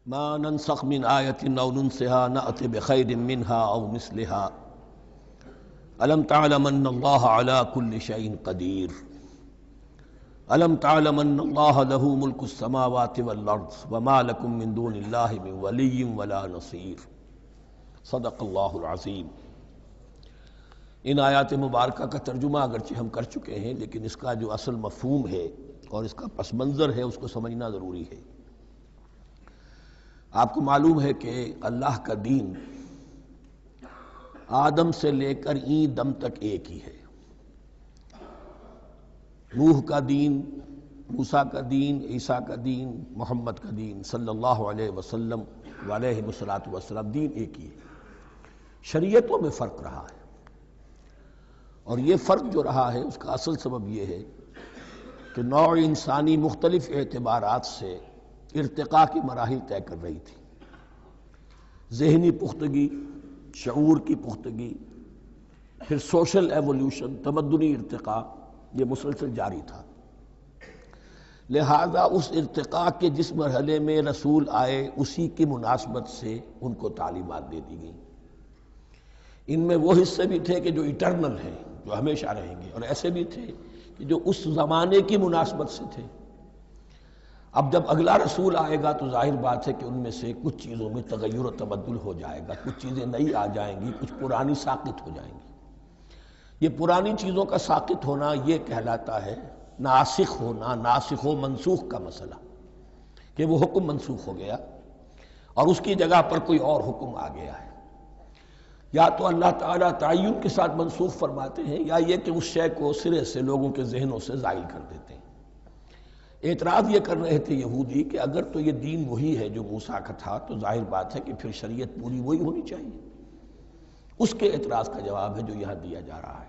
ما ننسخ من آية أو ننسها نأت بخير منها أو مثلها ألم تعلم أن الله على كل شيء قدير ألم تعلم أن الله له ملك السماوات والأرض وما لكم من دون الله من ولي ولا نصير صدق اللہ العظیم۔ ان آیات مبارکہ کا ترجمہ اگرچہ ہم کر چکے ہیں، لیکن اس کا جو اصل مفہوم ہے اور اس کا پس منظر ہے اس کو سمجھنا ضروری ہے۔ آپ کو معلوم ہے کہ اللہ کا دین آدم سے لے کر این دم تک ایک ہی ہے۔ نوح کا دین، موسیٰ کا دین، عیسیٰ کا دین، محمد کا دین صلی اللہ علیہ وسلم علیہ الصلوۃ دین ایک ہی ہے۔ شریعتوں میں فرق رہا ہے، اور یہ فرق جو رہا ہے اس کا اصل سبب یہ ہے کہ نوع انسانی مختلف اعتبارات سے ارتقاء کی مراحل طے کر رہی تھی۔ ذہنی پختگی، شعور کی پختگی، پھر سوشل ایولیوشن، تمدنی ارتقاء، یہ مسلسل جاری تھا۔ لہذا اس ارتقاء کے جس مرحلے میں رسول آئے اسی کی مناسبت سے ان کو تعلیمات دے دی گئیں۔ ان میں وہ حصے بھی تھے کہ جو ایٹرنل ہیں، جو ہمیشہ رہیں گے، اور ایسے بھی تھے کہ جو اس زمانے کی مناسبت سے تھے۔ اب جب اگلا رسول آئے گا تو ظاہر بات ہے کہ ان میں سے کچھ چیزوں میں تغیر و تبدل ہو جائے گا، کچھ چیزیں نئی آ جائیں گی، کچھ پرانی ساقط ہو جائیں گی۔ یہ پرانی چیزوں کا ساقط ہونا یہ کہلاتا ہے ناسخ ہونا، ناسخ و منسوخ کا مسئلہ، کہ وہ حکم منسوخ ہو گیا اور اس کی جگہ پر کوئی اور حکم آ گیا ہے۔ یا تو اللہ تعالیٰ تعین کے ساتھ منسوخ فرماتے ہیں، یا یہ کہ اس شے کو سرے سے لوگوں کے ذہنوں سے زائل کر دیتے ہیں۔ اعتراض یہ کر رہے تھے یہودی کہ اگر تو یہ دین وہی ہے جو موسیٰ کا تھا تو ظاہر بات ہے کہ پھر شریعت پوری وہی ہونی چاہیے۔ اس کے اعتراض کا جواب ہے جو یہاں دیا جا رہا ہے،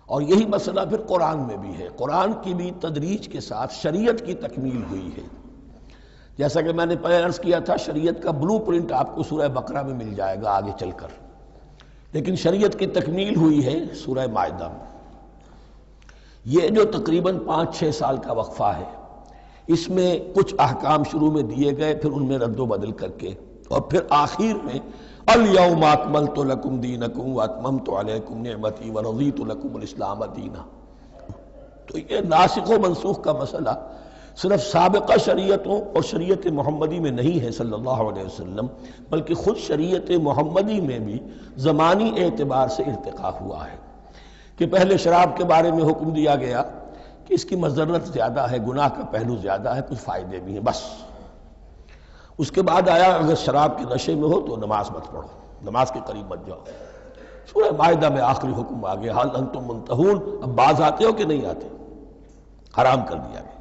اور یہی مسئلہ پھر قرآن میں بھی ہے۔ قرآن کی بھی تدریج کے ساتھ شریعت کی تکمیل ہوئی ہے۔ جیسا کہ میں نے پہلے عرض کیا تھا، شریعت کا بلو پرنٹ آپ کو سورہ بقرہ میں مل جائے گا آگے چل کر، لیکن شریعت کی تکمیل ہوئی ہے سورہ مائدہ میں۔ یہ جو تقریباً 5-6 سال کا وقفہ ہے، اس میں کچھ احکام شروع میں دیے گئے، پھر ان میں رد و بدل کر کے، اور پھر آخر میں الیوم اکملت لکم دینکم واتممت علیکم نعمتی ورضیت لکم الاسلام دینا۔ تو یہ ناسخ و منسوخ کا مسئلہ صرف سابقہ شریعتوں اور شریعت محمدی میں نہیں ہے صلی اللہ علیہ وسلم، بلکہ خود شریعت محمدی میں بھی زمانی اعتبار سے ارتقاء ہوا ہے کہ پہلے شراب کے بارے میں حکم دیا گیا کہ اس کی مضرت زیادہ ہے، گناہ کا پہلو زیادہ ہے، کچھ فائدے بھی ہیں، بس۔ اس کے بعد آیا اگر شراب کے نشے میں ہو تو نماز مت پڑھو، نماز کے قریب مت جاؤ۔ سورہ مائدہ میں آخری حکم آ گیا، حل انتم منتہون، اب باز آتے ہو کہ نہیں آتے، حرام کر دیا گیا۔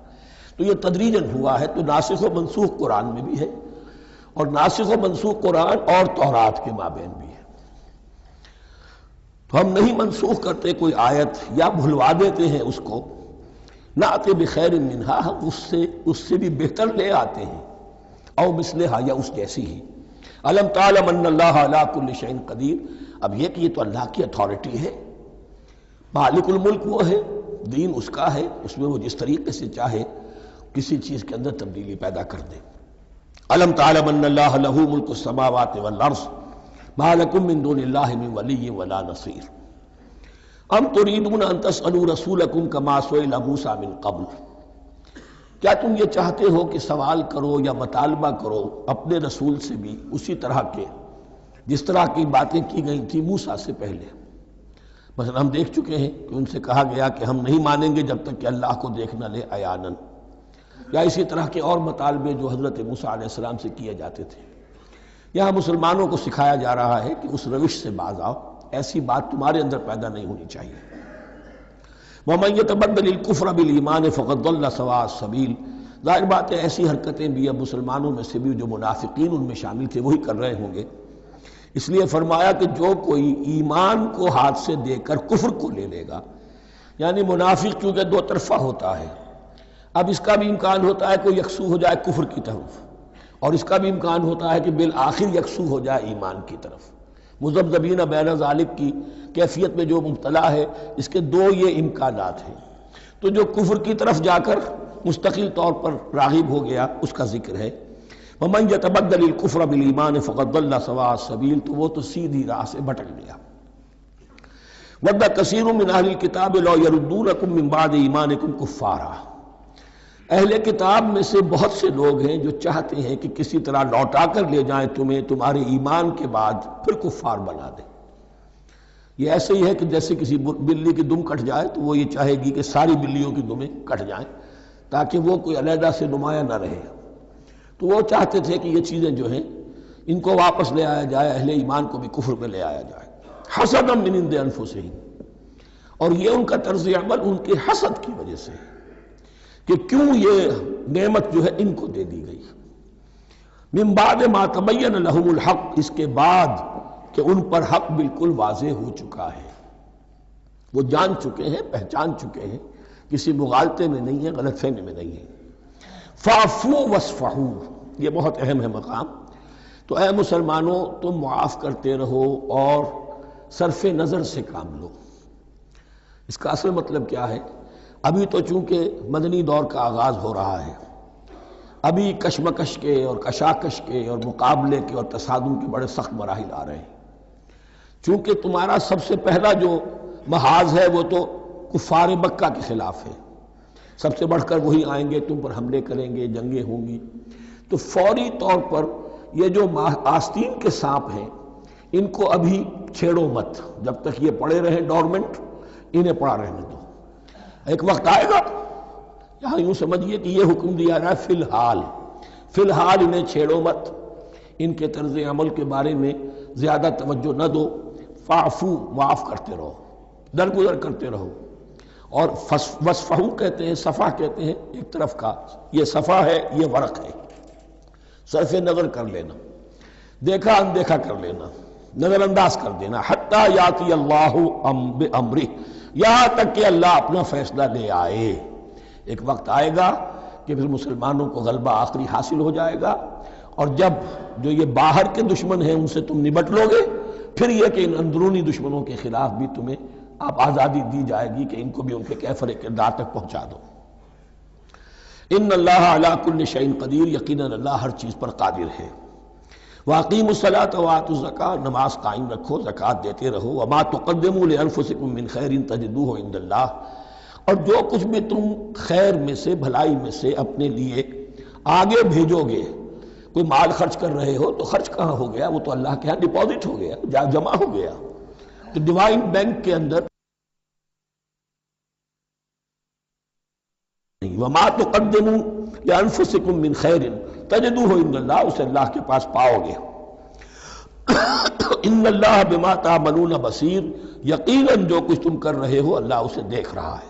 تو یہ تدریجاً ہوا ہے۔ تو ناسخ و منسوخ قرآن میں بھی ہے، اور ناسخ و منسوخ قرآن اور تورات کے مابین بھی ہے۔ تو ہم نہیں منسوخ کرتے کوئی آیت یا بھلوا دیتے ہیں اس کو، نأت بخیر منہا، ہم اس سے بھی بہتر لے آتے ہیں، او مثلہا، یا اس جیسی ہی۔ الم تعلم ان اللہ علی کل شیء قدیر، اب یہ کہ یہ تو اللہ کی اتھارٹی ہے، مالک الملک وہ ہے، دین اس کا ہے، اس میں وہ جس طریقے سے چاہے کسی چیز کے اندر تبدیلی پیدا کر دے۔ الم تعلم ان اللہ لہ ملک السماوات والارض ما لکم من دون اللہ من ولی ولا نصیر ام تریدون ان تسألوا رسولکم کما سئل موسیٰ من قبل، کیا تم یہ چاہتے ہو کہ سوال کرو یا مطالبہ کرو اپنے رسول سے بھی اسی طرح کے جس طرح کی باتیں کی گئی تھی موسیٰ سے پہلے؟ مثلا ہم دیکھ چکے ہیں کہ ان سے کہا گیا کہ ہم نہیں مانیں گے جب تک کہ اللہ کو دیکھ نہ لے عیاناً، یا اسی طرح کے اور مطالبے جو حضرت موسیٰ علیہ السلام سے کیے جاتے تھے۔ یہاں مسلمانوں کو سکھایا جا رہا ہے کہ اس روش سے باز آؤ، ایسی بات تمہارے اندر پیدا نہیں ہونی چاہیے۔ وَمَن يَتَبَدَّلِ الْكُفْرَ بِالْإِيمَانِ فَقَدْ ضَلَّ سَوَاءَ السَّبِيلِ، ظاہر بات ہے ایسی حرکتیں بھی اب مسلمانوں میں سے بھی جو منافقین ان میں شامل تھے وہی کر رہے ہوں گے۔ اس لیے فرمایا کہ جو کوئی ایمان کو ہاتھ سے دے کر کفر کو لے لے گا، یعنی منافق کیونکہ دو طرفہ ہوتا ہے، اب اس کا بھی امکان ہوتا ہے کہ یکسو ہو جائے کفر کی طرف، اور اس کا بھی امکان ہوتا ہے کہ بالآخر یکسو ہو جائے ایمان کی طرف۔ مذبذبین بین ذالک کی کیفیت میں جو مبتلا ہے، اس کے دو یہ امکانات ہیں۔ تو جو کفر کی طرف جا کر مستقل طور پر راغب ہو گیا اس کا ذکر ہے۔ ومن یتبدل الکفر بالایمان فقد ضل سواء السبیل، تو وہ تو سیدھی راہ سے بھٹک گیا۔ ود کثیر من اہل الکتاب لو یردونکم من بعد ایمانکم کفارا، اہل کتاب میں سے بہت سے لوگ ہیں جو چاہتے ہیں کہ کسی طرح لوٹا کر لے جائیں تمہیں تمہارے ایمان کے بعد، پھر کفار بنا دیں۔ یہ ایسے ہی ہے کہ جیسے کسی بلی کی دم کٹ جائے تو وہ یہ چاہے گی کہ ساری بلیوں کی دمیں کٹ جائیں تاکہ وہ کوئی علیحدہ سے نمایاں نہ رہے۔ تو وہ چاہتے تھے کہ یہ چیزیں جو ہیں ان کو واپس لے آیا جائے، اہل ایمان کو بھی کفر میں لے آیا جائے، حسدا من عند انفسہم، اور یہ ان کا طرز عمل ان کے حسد کی وجہ سے کہ کیوں یہ نعمت جو ہے ان کو دے دی گئی۔ من بعد ما تبین لہم الحق، اس کے بعد کہ ان پر حق بالکل واضح ہو چکا ہے، وہ جان چکے ہیں، پہچان چکے ہیں، کسی مغالطے میں نہیں ہے، غلط فہمی میں نہیں ہے۔ فاعفوا واصفحوا، یہ بہت اہم ہے مقام۔ تو اے مسلمانوں تم معاف کرتے رہو اور صرف نظر سے کام لو۔ اس کا اصل مطلب کیا ہے؟ ابھی تو چونکہ مدنی دور کا آغاز ہو رہا ہے، ابھی کشمکش کے اور کشاکش کے اور مقابلے کے اور تصادم کے بڑے سخت مراحل آ رہے ہیں۔ چونکہ تمہارا سب سے پہلا جو محاذ ہے وہ تو کفار مکہ کے خلاف ہے، سب سے بڑھ کر وہی آئیں گے، تم پر حملے کریں گے، جنگیں ہوں گی، تو فوری طور پر یہ جو آستین کے سانپ ہیں ان کو ابھی چھیڑو مت، جب تک یہ پڑے رہیں ڈورمنٹ، انہیں پڑا رہنے دو۔ ایک وقت آئے گا، یہاں یوں سمجھیے کہ یہ حکم دیا رہا ہے فی الحال انہیں چھیڑو مت، ان کے طرز عمل کے بارے میں زیادہ توجہ نہ دو، فاعفو، معاف کرتے رہو، درگزر کرتے رہو۔ اور وصفحو کہتے ہیں، صفح کہتے ہیں ایک طرف کا، یہ صفح ہے، یہ ورق ہے، صرف نظر کر لینا، دیکھا اندیکھا کر لینا، نظر انداز کر دینا، حتی یاتی اللہ بامرہ، یہاں تک کہ اللہ اپنا فیصلہ لے آئے۔ ایک وقت آئے گا کہ پھر مسلمانوں کو غلبہ آخری حاصل ہو جائے گا، اور جب جو یہ باہر کے دشمن ہیں ان سے تم نبٹ لو گے، پھر یہ کہ ان اندرونی دشمنوں کے خلاف بھی تمہیں آپ آزادی دی جائے گی کہ ان کو بھی ان کے کیفر کردار تک پہنچا دو۔ ان اللہ علی کل شیء قدیر، یقیناً اللہ ہر چیز پر قادر ہے۔ واقیموا الصلاۃ وآتوا الزکاۃ، نماز قائم رکھو، زکوٰۃ دیتے رہو۔ وما تقدموا لانفسکم من خیر تجدوہ عند اللہ، اور جو کچھ بھی تم خیر میں سے، بھلائی میں سے اپنے لیے آگے بھیجو گے، کوئی مال خرچ کر رہے ہو تو خرچ کہاں ہو گیا؟ وہ تو اللہ کے ہاں ڈپازٹ ہو گیا، جمع ہو گیا، تو ڈیوائن بینک کے اندر۔ وما تقدموا لانفسکم من خیر تجدوہ عند اللہ، اسے اللہ کے پاس پاؤ گے۔ ان اللہ بما تعملون بصیر، یقیناً جو کچھ تم کر رہے ہو اللہ اسے دیکھ رہا ہے۔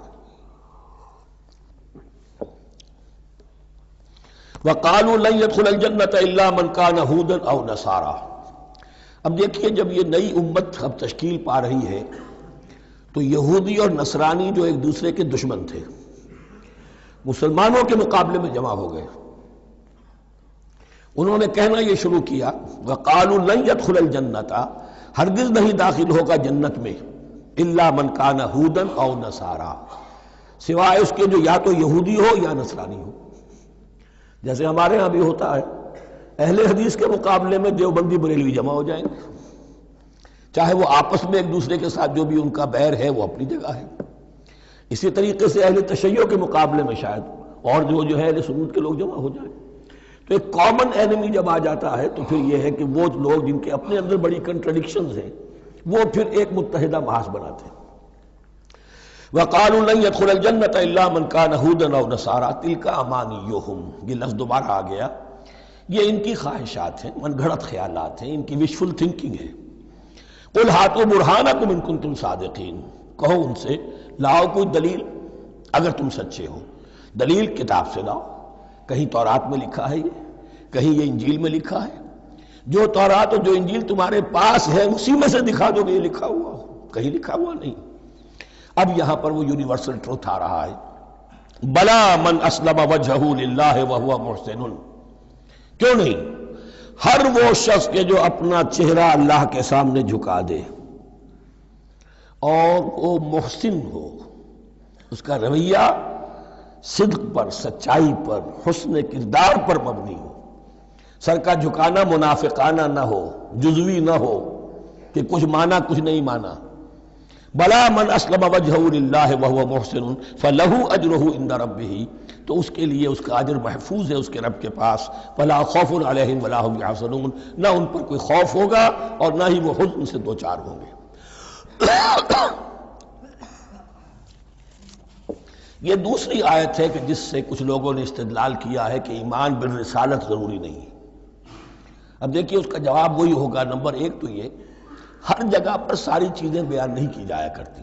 وقالوا لن يدخل الجنة الا من كان هودا او نصارى، اب دیکھیے جب یہ نئی امت اب تشکیل پا رہی ہے تو یہودی اور نصرانی جو ایک دوسرے کے دشمن تھے مسلمانوں کے مقابلے میں جمع ہو گئے، انہوں نے کہنا یہ شروع کیا وقالوا لن يدخل الجنة، ہرگز نہیں داخل ہوگا جنت میں، الا من كان هودا او نصارى، سوائے اس کے جو یا تو یہودی ہو یا نصرانی ہو۔ جیسے ہمارے ہاں بھی ہوتا ہے، اہل حدیث کے مقابلے میں دیوبندی بریلوی جمع ہو جائیں گے، چاہے وہ آپس میں ایک دوسرے کے ساتھ جو بھی ان کا بیر ہے وہ اپنی جگہ ہے۔ اسی طریقے سے اہل تشیع کے مقابلے میں شاید اور جو ہے اہل سنت کے لوگ جمع ہو جائیں۔ تو ایک کامن اینمی جب آ جاتا ہے تو پھر یہ ہے کہ وہ لوگ جن کے اپنے اندر بڑی کنٹرڈکشنز ہیں وہ پھر ایک متحدہ محاذ بناتے ہیں۔ وقالوا لن يدخل الجنة الا من كان هودا او نصارى تلك امانيهم، یہ لفظ دوبارہ آ گیا، یہ ان کی خواہشات ہیں، من گھڑت خیالات ہیں، ان کی وشفل تھنکنگ ہے۔ قل هاتوا برهانكم ان كنتم صادقين، کہو ان سے لاؤ کوئی دلیل اگر تم سچے ہو، دلیل کتاب سے لاؤ، کہیں تورات میں لکھا ہے یہ، کہیں یہ انجیل میں لکھا ہے، جو تورات اور جو انجیل تمہارے پاس ہے اسی میں سے دکھا دو کہ یہ لکھا ہوا ہو، کہیں لکھا ہوا نہیں۔ اب یہاں پر وہ یونیورسل ٹروتھ آ رہا ہے، بلا من اسلم وجہہ للہ وہو محسن، کیوں نہیں، ہر وہ شخص کے جو اپنا چہرہ اللہ کے سامنے جھکا دے اور وہ محسن ہو، اس کا رویہ صدق پر، سچائی پر، حسن کردار پر مبنی ہو، سر کا جھکانا منافقانہ نہ ہو، جزوی نہ ہو کہ کچھ مانا کچھ نہیں مانا. بلا من اسلم وجہہ للہ وہو محسن فلہ اجرہ عند ربہ، تو اس کے لیے اس کا اجر محفوظ ہے اس کے رب کے پاس. فلا خوف علیہم ولا هم یحزنون، نہ ان پر کوئی خوف ہوگا اور نہ ہی وہ حزن سے دوچار ہوں گے. یہ دوسری آیت ہے کہ جس سے کچھ لوگوں نے استدلال کیا ہے کہ ایمان بالرسالت ضروری نہیں ہے. اب دیکھیے اس کا جواب وہی ہوگا. نمبر ایک تو یہ، ہر جگہ پر ساری چیزیں بیان نہیں کی جایا کرتی.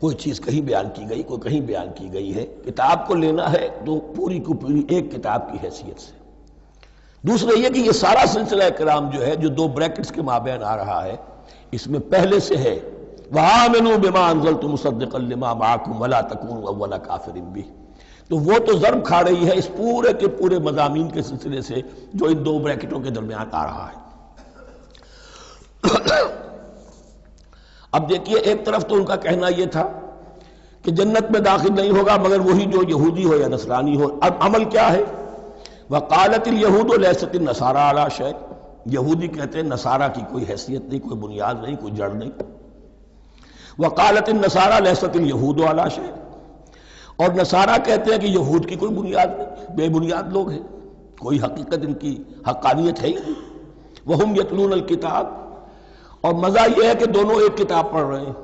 کوئی چیز کہیں بیان کی گئی، کوئی کہیں بیان کی گئی ہے. کتاب کو لینا ہے تو پوری کو پوری ایک کتاب کی حیثیت سے. دوسرا یہ کہ یہ سارا سلسلہ کرام جو ہے، جو دو بریکٹس کے مابین آ رہا ہے، اس میں پہلے سے ہے وَآمِنُوا بِمَا أَنزَلْتُ مُصَدِّقًا لِمَا مَعَكُمْ وَلَا تَكُونُوا أَوَّلَ كَافِرٍ بِهِ. تو وہ تو ضرب کھا رہی ہے اس پورے کے پورے مضامین کے سلسلے سے جو ان دو بریکٹوں کے درمیان آ رہا ہے. اب دیکھیے، ایک طرف تو ان کا کہنا یہ تھا کہ جنت میں داخل نہیں ہوگا مگر وہی جو یہودی ہو یا نصرانی ہو. اب عمل کیا ہے؟ وَقَالَتِ الْيَهُودُ لَيْسَتِ النَّصَارَىٰ عَلَىٰ شَيْءٍ، یہودی کہتے ہیں نصارہ کی کوئی حیثیت نہیں، کوئی بنیاد نہیں، کوئی جڑ نہیں. وقالت النصارى ليست اليهود على شيء، اور نصارہ کہتے ہیں کہ یہود کی کوئی بنیاد نہیں، بے بنیاد لوگ ہیں، کوئی حقیقت ان کی حقانیت ہے ہی نہیں. وهم يتلون الكتاب، اور مزہ یہ ہے کہ دونوں ایک کتاب پڑھ رہے ہیں.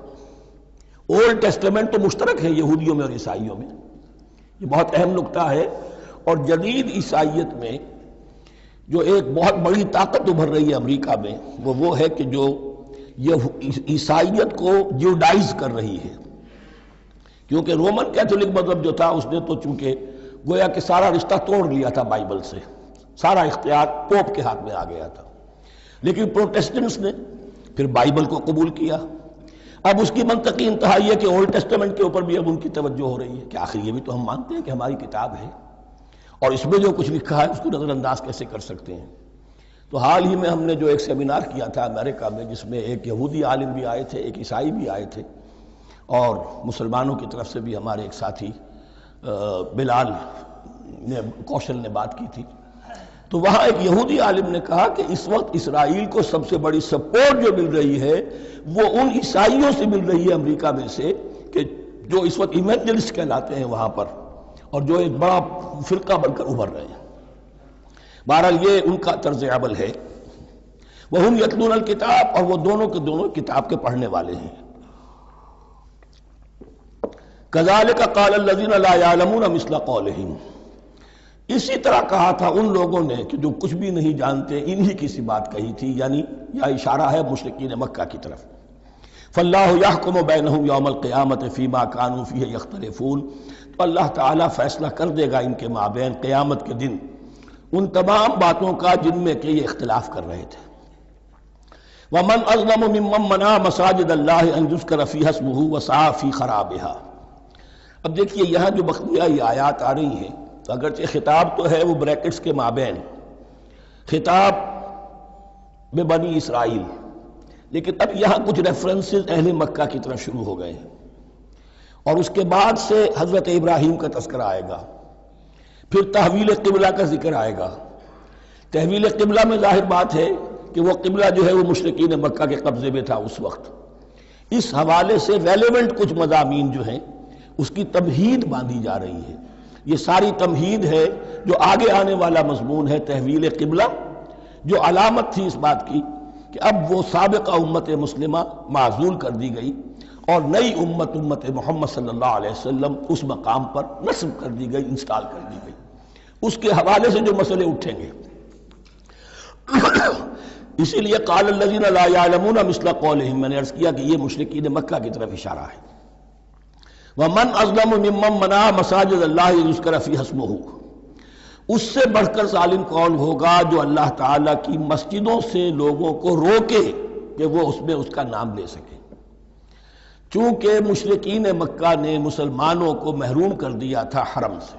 اولڈ ٹیسٹمنٹ تو مشترک ہے یہودیوں میں اور عیسائیوں میں، یہ بہت اہم نکتہ ہے. اور جدید عیسائیت میں جو ایک بہت بڑی طاقت ابھر رہی ہے امریکہ میں، وہ ہے کہ جو یہ عیسائیت کو جیوڈائز کر رہی ہے. کیونکہ رومن کیتھولک مذہب جو تھا اس نے تو چونکہ گویا کہ سارا رشتہ توڑ لیا تھا بائبل سے، سارا اختیار پوپ کے ہاتھ میں آ گیا تھا. لیکن پروٹیسٹنٹس نے پھر بائبل کو قبول کیا. اب اس کی منطقی انتہا یہ کہ اولڈ ٹیسٹمنٹ کے اوپر بھی اب ان کی توجہ ہو رہی ہے کہ آخر یہ بھی تو ہم مانتے ہیں کہ ہماری کتاب ہے، اور اس میں جو کچھ لکھا ہے اس کو نظر انداز کیسے کر سکتے ہیں. تو حال ہی میں ہم نے جو ایک سیمینار کیا تھا امریکہ میں، جس میں ایک یہودی عالم بھی آئے تھے، ایک عیسائی بھی آئے تھے، اور مسلمانوں کی طرف سے بھی ہمارے ایک ساتھی بلال کوشل نے بات کی تھی. تو وہاں ایک یہودی عالم نے کہا کہ اس وقت اسرائیل کو سب سے بڑی سپورٹ جو مل رہی ہے وہ ان عیسائیوں سے مل رہی ہے امریکہ میں سے، کہ جو اس وقت ایونجلسٹ کہلاتے ہیں وہاں پر، اور جو ایک بڑا فرقہ بن کر ابھر رہے ہیں. بہرحال یہ ان کا طرز عمل ہے. وَهُمْ يَتْلُونَ الْكِتَابَ، اور وہ دونوں کے دونوں کتاب کے پڑھنے والے ہیں. كَذَلِكَ قَالَ الَّذِينَ لَا يَعْلَمُونَ مِثْلَ قَوْلِهِمْ، اسی طرح کہا تھا ان لوگوں نے کہ جو کچھ بھی نہیں جانتے انہی کی سی بات کہی تھی، یعنی یہ اشارہ ہے مشرکین مکہ کی طرف. فَاللَّهُ يَحْكُمُ بَيْنَهُمْ يَوْمَ الْقِيَامَةِ فِيمَا كَانُوا فِيهِ يَخْتَلِفُونَ، تو اللہ تعالیٰ فیصلہ کر دے گا ان کے مابین قیامت کے دن ان تمام باتوں کا جن میں کہ یہ اختلاف کر رہے تھے. وَمَنْ أَظْلَمُ مِمَّنْ مَنَعَ مَسَاجِدَ اللَّهِ أَنْ يُذْكَرَ فِيهَا اسْمُهُ وَسَعَىٰ فِي خَرَابِهَا. اب دیکھیے یہاں جو بقیہ یہ آیات آ رہی ہیں، تو اگرچہ خطاب تو ہے وہ بریکٹس کے مابین، خطاب بنی اسرائیل، لیکن اب یہاں کچھ ریفرنسز اہل مکہ کی طرف شروع ہو گئے ہیں، اور اس کے بعد سے حضرت ابراہیم کا تذکرہ آئے گا، پھر تحویل قبلہ کا ذکر آئے گا. تحویل قبلہ میں ظاہر بات ہے کہ وہ قبلہ جو ہے وہ مشرکین مکہ کے قبضے میں تھا اس وقت. اس حوالے سے ریلیونٹ کچھ مضامین جو ہیں اس کی تمہید باندھی جا رہی ہے. یہ ساری تمہید ہے جو آگے آنے والا مضمون ہے تحویل قبلہ، جو علامت تھی اس بات کی کہ اب وہ سابقہ امت مسلمہ معزول کر دی گئی اور نئی امت محمد صلی اللہ علیہ وسلم اس مقام پر نصب کر دی گئی، انسٹال کر دی گئی. اس کے حوالے سے جو مسئلے اٹھیں گے اسی لیے قال الذین لا یعلمون مثل قولہم، میں نے عرض کیا کہ یہ مشرکین مکہ کی طرف اشارہ ہے. وَمَنْ أَظْلَمُ مِمَّنْ مَنَعَ مَسَاجِدَ اللَّهِ يُذْكَرَ فِيهَا اسْمُهُ، اس سے بڑھ کر ظالم کون ہوگا جو اللہ تعالیٰ کی مسجدوں سے لوگوں کو روکے کہ وہ اس میں اس کا نام لے سکے. چونکہ مشرکین مکہ نے مسلمانوں کو محروم کر دیا تھا حرم سے،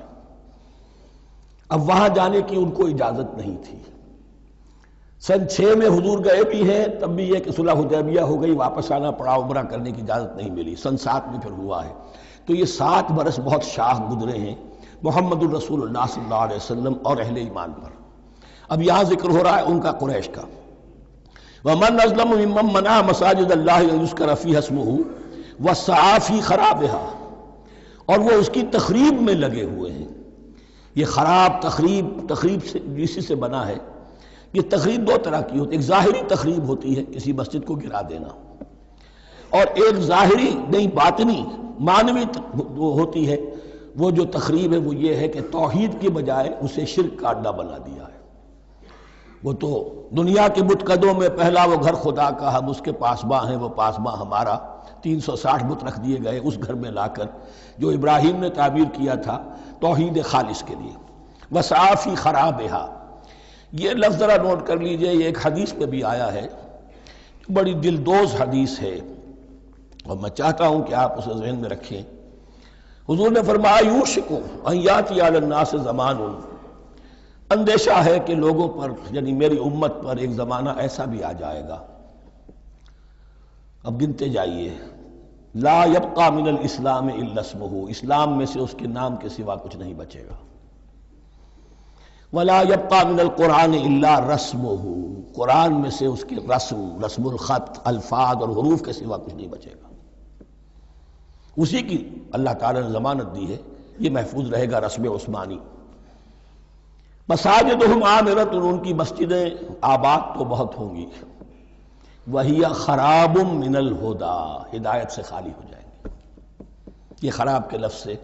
اب وہاں جانے کی ان کو اجازت نہیں تھی. سن 6 میں حضور گئے بھی ہیں، تب بھی یہ کہ صلح حدیبیہ ہو گئی، واپس آنا پڑا، عمرہ کرنے کی اجازت نہیں ملی. سن 7 میں پھر ہوا ہے. تو یہ 7 برس بہت شاہ گزرے ہیں محمد الرسول اللہ صلی اللہ علیہ وسلم اور اہل ایمان پر. اب یہاں ذکر ہو رہا ہے ان کا، قریش کا۔ وَمَنْ أَظْلَمُ مِمَّنْ مَنَعَ مَسَاجِدَ اللَّهِ أَنْ يُذْكَرَ فِيهَا اسْمُهُ وَسَعَىٰ فِي خَرَابِهَا، اور وہ اس کی تخریب میں لگے ہوئے ہیں۔ یہ خراب تخریب سے اسی سے بنا ہے۔ یہ تخریب دو طرح کی ہوتی ہے، ایک ظاہری تخریب ہوتی ہے کسی مسجد کو گرا دینا، اور ایک ظاہری نہیں باطنی معنوی ہوتی ہے۔ وہ جو تخریب ہے وہ یہ ہے کہ توحید کی بجائے اسے شرک کا اڈا بنا دیا ہے۔ وہ تو دنیا کے بتکدوں میں پہلا وہ گھر خدا کا، ہم اس کے پاسباں ہیں، وہ پاسباں ہمارا، 360 بت رکھ دیے گئے اس گھر میں لا کر جو ابراہیم نے تعبیر کیا تھا توحید خالص کے لیے۔ وَسَعَىٰ فِي خَرَابِهَا، یہ لفظ ذرا نوٹ کر لیجئے، یہ ایک حدیث میں بھی آیا ہے، بڑی دلدوز حدیث ہے، اور میں چاہتا ہوں کہ آپ اسے ذہن میں رکھیں۔ حضور نے فرمایا یوشک ان یاتی علی الناس زمان، اندیشہ ہے کہ لوگوں پر یعنی میری امت پر ایک زمانہ ایسا بھی آ جائے گا، اب گنتے جائیے، لا یبقى من الاسلام الا اسمہ، اسلام میں سے اس کے نام کے سوا کچھ نہیں بچے گا، ولا یبقى من القرآن الا رسمہ، قرآن میں سے اس کے رسم الخط، الفاظ اور حروف کے سوا کچھ نہیں بچے گا۔ اسی کی اللہ تعالیٰ نے ضمانت دی ہے، یہ محفوظ رہے گا رسم عثمانی۔ مساجدہم عامرۃ، ان کی مسجدیں آباد تو بہت ہوں گی، وہی خراب من الہدی، ہدایت سے خالی ہو جائیں گے۔ یہ خراب کے لفظ سے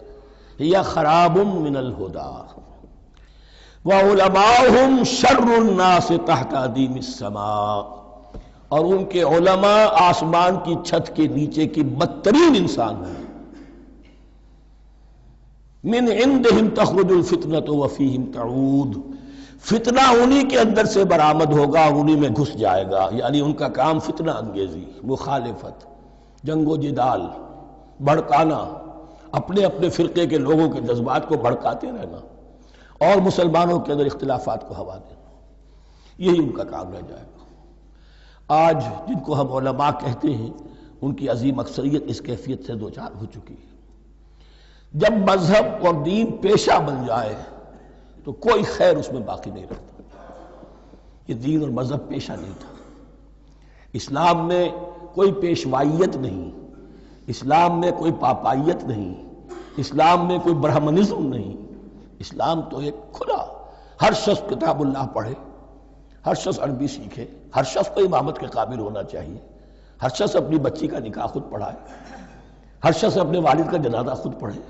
ہی خراب من الہدی، وعلماؤہم شر الناس تحت ادیم السماء، اور ان کے علماء آسمان کی چھت کے نیچے کی بدترین انسان ہیں۔ من عندہم تخرج الفتنۃ وفیہم تعود، فتنہ انہی کے اندر سے برآمد ہوگا اور انہی میں گھس جائے گا، یعنی ان کا کام فتنہ انگیزی، مخالفت، جنگ و جدال، بھڑکانا، اپنے اپنے فرقے کے لوگوں کے جذبات کو بھڑکاتے رہنا اور مسلمانوں کے اندر اختلافات کو ہوا دینا، یہی ان کا کام رہ جائے گا۔ آج جن کو ہم علماء کہتے ہیں ان کی عظیم اکثریت اس کیفیت سے دوچار ہو چکی ہے۔ جب مذہب اور دین پیشہ بن جائے تو کوئی خیر اس میں باقی نہیں رہتا۔ یہ دین اور مذہب پیشہ نہیں تھا، اسلام میں کوئی پیشوائیت نہیں، اسلام میں کوئی پاپائیت نہیں، اسلام میں کوئی برہمنزم نہیں، اسلام تو ایک کھلا، ہر شخص کتاب اللہ پڑھے، ہر شخص عربی سیکھے، ہر شخص کو امامت کے قابل ہونا چاہیے، ہر شخص اپنی بچی کا نکاح خود پڑھائے، ہر شخص اپنے والد کا جنازہ خود پڑھے۔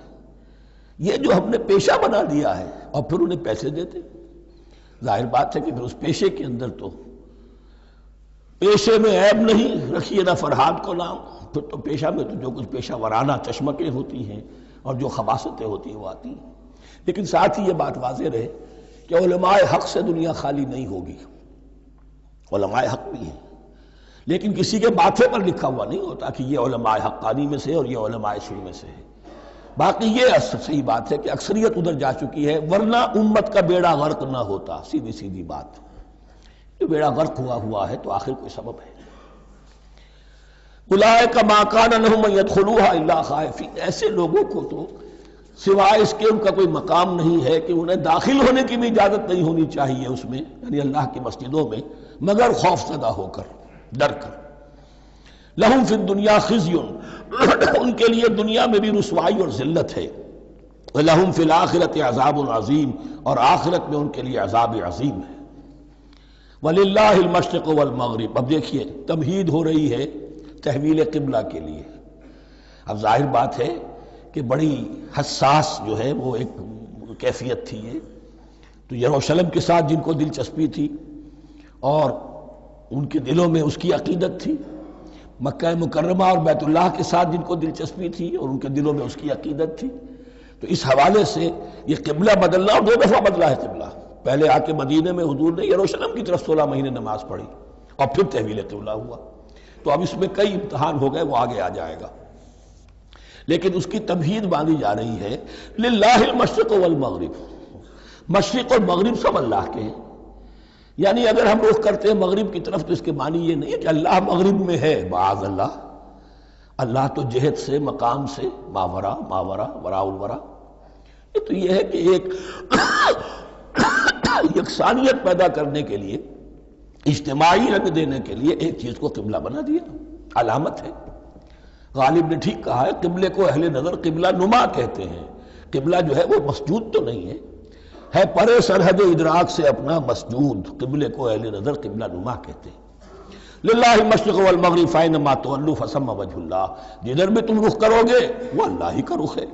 یہ جو ہم نے پیشہ بنا دیا ہے اور پھر انہیں پیسے دیتے، ظاہر بات ہے کہ پھر اس پیشے کے اندر تو پیشے میں عیب نہیں، رکھیے نہ فرہاد کو نام، پھر تو پیشہ میں تو جو کچھ پیشہ ورانہ چشمکیں ہوتی ہیں اور جو خباثتیں ہوتی ہیں وہ آتی ہیں۔ لیکن ساتھ ہی یہ بات واضح رہے کہ علماء حق سے دنیا خالی نہیں ہوگی، علماء حق بھی ہیں، لیکن کسی کے ماتھے پر لکھا ہوا نہیں ہوتا کہ یہ علماء حقانی میں سے اور یہ علماء سوء میں سے ہے۔ باقی یہ صحیح بات ہے کہ اکثریت ادھر جا چکی ہے، ورنہ امت کا بیڑا غرق نہ ہوتا، سیدھی سیدھی بات۔ یہ بیڑا غرق ہوا ہے تو آخر کوئی سبب ہے۔ اولئک ما کان لہم ان یدخلوها الا خائفین، ایسے لوگوں کو تو سوائے اس کے ان کا کوئی مقام نہیں ہے کہ انہیں داخل ہونے کی بھی اجازت نہیں ہونی چاہیے اس میں، یعنی اللہ کی مسجدوں میں، مگر خوف زدہ ہو کر، ڈر کر۔ لہم فی الدنیا خزی، ان کے لیے دنیا میں بھی رسوائی اور ذلت ہے، لہم فی الآخرۃ عذاب عظیم، اور آخرت میں ان کے لیے عذاب عظیم ہے۔ وللہ المشرق والمغرب، اب دیکھیے تمہید ہو رہی ہے تحویل قبلہ کے لیے۔ اب ظاہر بات ہے کہ بڑی حساس جو ہے وہ ایک کیفیت تھی یہ تو یروشلم کے ساتھ جن کو دلچسپی تھی اور ان کے دلوں میں اس کی عقیدت تھی، مکہ مکرمہ اور بیت اللہ کے ساتھ جن کو دلچسپی تھی اور ان کے دلوں میں اس کی عقیدت تھی، تو اس حوالے سے یہ قبلہ بدلنا، اور 2 دفعہ بدلا ہے قبلہ۔ پہلے آ کے مدینے میں حضور نے یروشلم کی طرف 16 مہینے نماز پڑھی اور پھر تحویل قبلہ ہوا، تو اب اس میں کئی امتحان ہو گئے، وہ آگے آ جائے گا، لیکن اس کی تمہید باندھی جا رہی ہے۔ للہ المشرق والمغرب، مشرق اور مغرب سب اللہ کے ہیں، یعنی اگر ہم رخ کرتے ہیں مغرب کی طرف تو اس کے معنی یہ نہیں ہے کہ اللہ مغرب میں ہے، معاذ اللہ، اللہ تو جہت سے، مقام سے ماورا وراء الورا۔ یہ تو یہ ہے کہ ایک یکسانیت پیدا کرنے کے لیے، اجتماعی رنگ دینے کے لیے ایک چیز کو قبلہ بنا دیا، علامت ہے۔ غالب نے ٹھیک کہا ہے، قبلے کو اہل نظر قبلہ نما کہتے ہیں۔ قبلہ جو ہے وہ مسجود تو نہیں ہے پرے سرحد ادراک سے اپنا مسجود، قبلے کو اہل نظر قبلہ نما کہتے ہیں۔ للہ المشرق والمغرب فینما تولوا فثم وجہ اللہ، جدھر بھی تم رخ کرو گے وہ اللہ ہی کا رخ ہے۔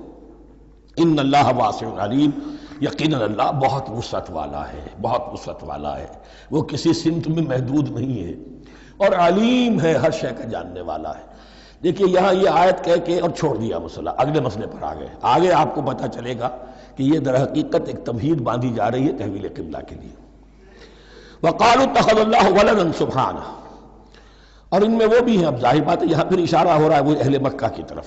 ان اللہ واسع علیم، یقیناً اللہ بہت وسعت والا ہے، بہت وسعت والا ہے، وہ کسی سمت میں محدود نہیں ہے، اور علیم ہے، ہر شے کا جاننے والا ہے۔ دیکھیے یہاں یہ آیت کہہ کے اور چھوڑ دیا مسئلہ، اگلے مسئلے پر آ گئے۔ آگے آپ کو پتہ چلے گا کہ یہ در حقیقت ایک تمہید باندھی جا رہی ہے تحویل قبلہ کے لیے۔ وقالوا اتخذ اللہ ولدا سبحانہ، اور ان میں وہ بھی ہیں، اب ظاہر بات ہے یہاں پھر اشارہ ہو رہا ہے وہ اہل مکہ کی طرف،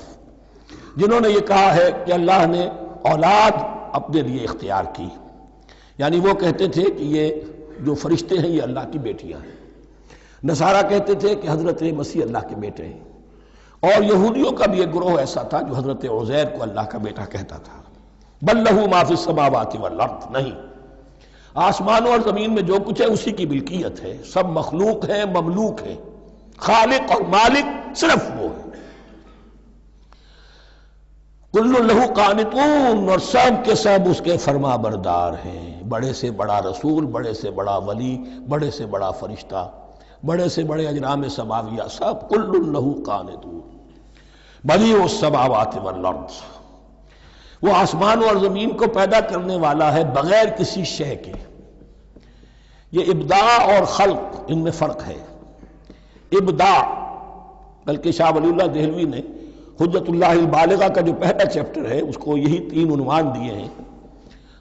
جنہوں نے یہ کہا ہے کہ اللہ نے اولاد اپنے لیے اختیار کی، یعنی وہ کہتے تھے کہ یہ جو فرشتے ہیں یہ اللہ کی بیٹیاں ہیں، نصارہ کہتے تھے کہ حضرت مسیح اللہ کے بیٹے ہیں، اور یہودیوں کا بھی ایک گروہ ایسا تھا جو حضرت عزیر کو اللہ کا بیٹا کہتا تھا۔ بل لہ ما فی السماوات والارض، نہیں، آسمانوں اور زمین میں جو کچھ ہے اسی کی ملکیت ہے، سب مخلوق ہیں، مملوک ہیں، خالق اور مالک صرف وہ ہے۔ کل لہ قانتون، اور سب کے سب اس کے فرما بردار ہیں، بڑے سے بڑا رسول، بڑے سے بڑا ولی، بڑے سے بڑا فرشتہ، بڑے سے بڑے اجرام سماویہ، سب کل لہ قانتون۔ بدیع السماوات والارض، وہ آسمان اور زمین کو پیدا کرنے والا ہے بغیر کسی شے کے۔ یہ ابداع اور خلق، ان میں فرق ہے۔ ابداع، بلکہ شاہ ولی اللہ دہلوی نے حجت اللہ البالغہ کا جو پہلا چیپٹر ہے اس کو یہی 3 عنوان دیے ہیں۔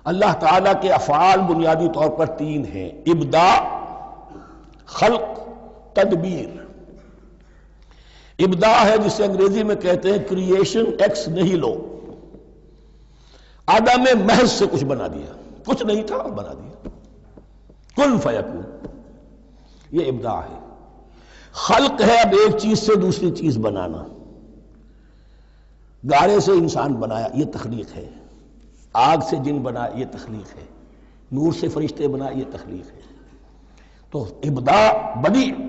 اللہ تعالیٰ کے افعال بنیادی طور پر 3 ہیں، ابداع، خلق، تدبیر۔ ابداع ہے جسے انگریزی میں کہتے ہیں کریشن ایکس نہیلو، عدم محض سے کچھ بنا دیا، کچھ نہیں تھا اور بنا دیا، کن فیکون، یہ ابداع ہے۔ خلق ہے اب ایک چیز سے دوسری چیز بنانا، گارے سے انسان بنایا، یہ تخلیق ہے، آگ سے جن بنا، یہ تخلیق ہے، نور سے فرشتے بنا، یہ تخلیق ہے۔ تو ابداع،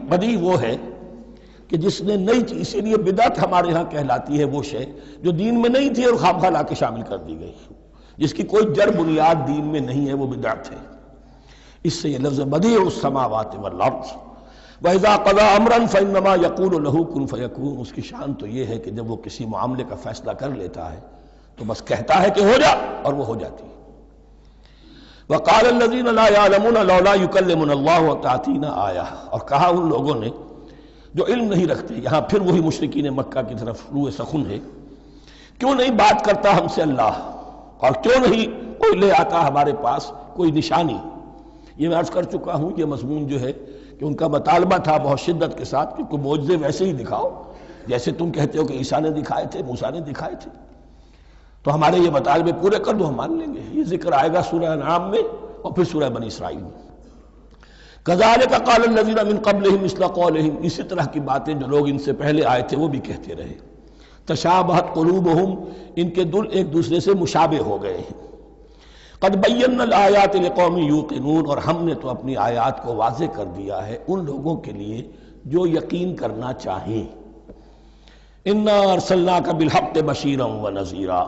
بدیع وہ ہے کہ جس نے نئی چیز، اسی لیے بدعت ہمارے ہاں کہلاتی ہے وہ شے جو دین میں نہیں تھی اور خواہ لا کے شامل کر دی گئی، جس کی کوئی جڑ بنیاد دین میں نہیں ہے، وہ بدعت ہے۔ اس سے یہ لفظ بدیع السماوات والارض، وَإِذَا قَضَىٰ أَمْرًا فَإِنَّمَا يَقُولُ لَهُ كُن فَيَكُونُ، اس کی شان تو یہ ہے کہ جب وہ کسی معاملے کا فیصلہ کر لیتا ہے تو بس کہتا ہے کہ ہو جا، اور وہ ہو جاتی ہے۔ وَقَالَ الَّذِينَ لَا يَعْلَمُونَ لَوْلَا يُكَلِّمُنَا اللَّهُ وَتَأْتِينَا آیَةٌ، اور کہا ان لوگوں نے جو علم نہیں رکھتے، یہاں پھر وہی مشرکین مکہ کی طرف روح سخن ہے، کیوں نہیں بات کرتا ہم سے اللہ، اور کیوں نہیں کوئی لے آتا ہمارے پاس کوئی نشانی۔ یہ میں عرض کر چکا ہوں، یہ مضمون جو ہے کہ ان کا مطالبہ تھا بہت شدت کے ساتھ کہ کوئی معجزے ویسے ہی دکھاؤ جیسے تم کہتے ہو کہ عیسیٰ نے دکھائے تھے، موسیٰ نے دکھائے تھے، تو ہمارے یہ مطالبے پورے کر دو، ہم مان لیں گے۔ یہ ذکر آئے گا سورہ انعام میں اور پھر سورہ بنی اسرائیل میں۔ كَذَلِكَ قَالَ الَّذِينَ مِن قَبْلِهِمْ مِثْلَ قَوْلِهِمْ، اسی طرح کی باتیں جو لوگ ان سے پہلے آئے تھے وہ بھی کہتے رہے۔ تشابہت قلوبہم، ان کے دل ایک دوسرے سے مشابہ ہو گئے ہیں۔ قد بینا الآیات لقوم یوقنون، اور ہم نے تو اپنی آیات کو واضح کر دیا ہے ان لوگوں کے لیے جو یقین کرنا چاہیں۔ انا ارسلناک بالحق بشیرا ونذیرا،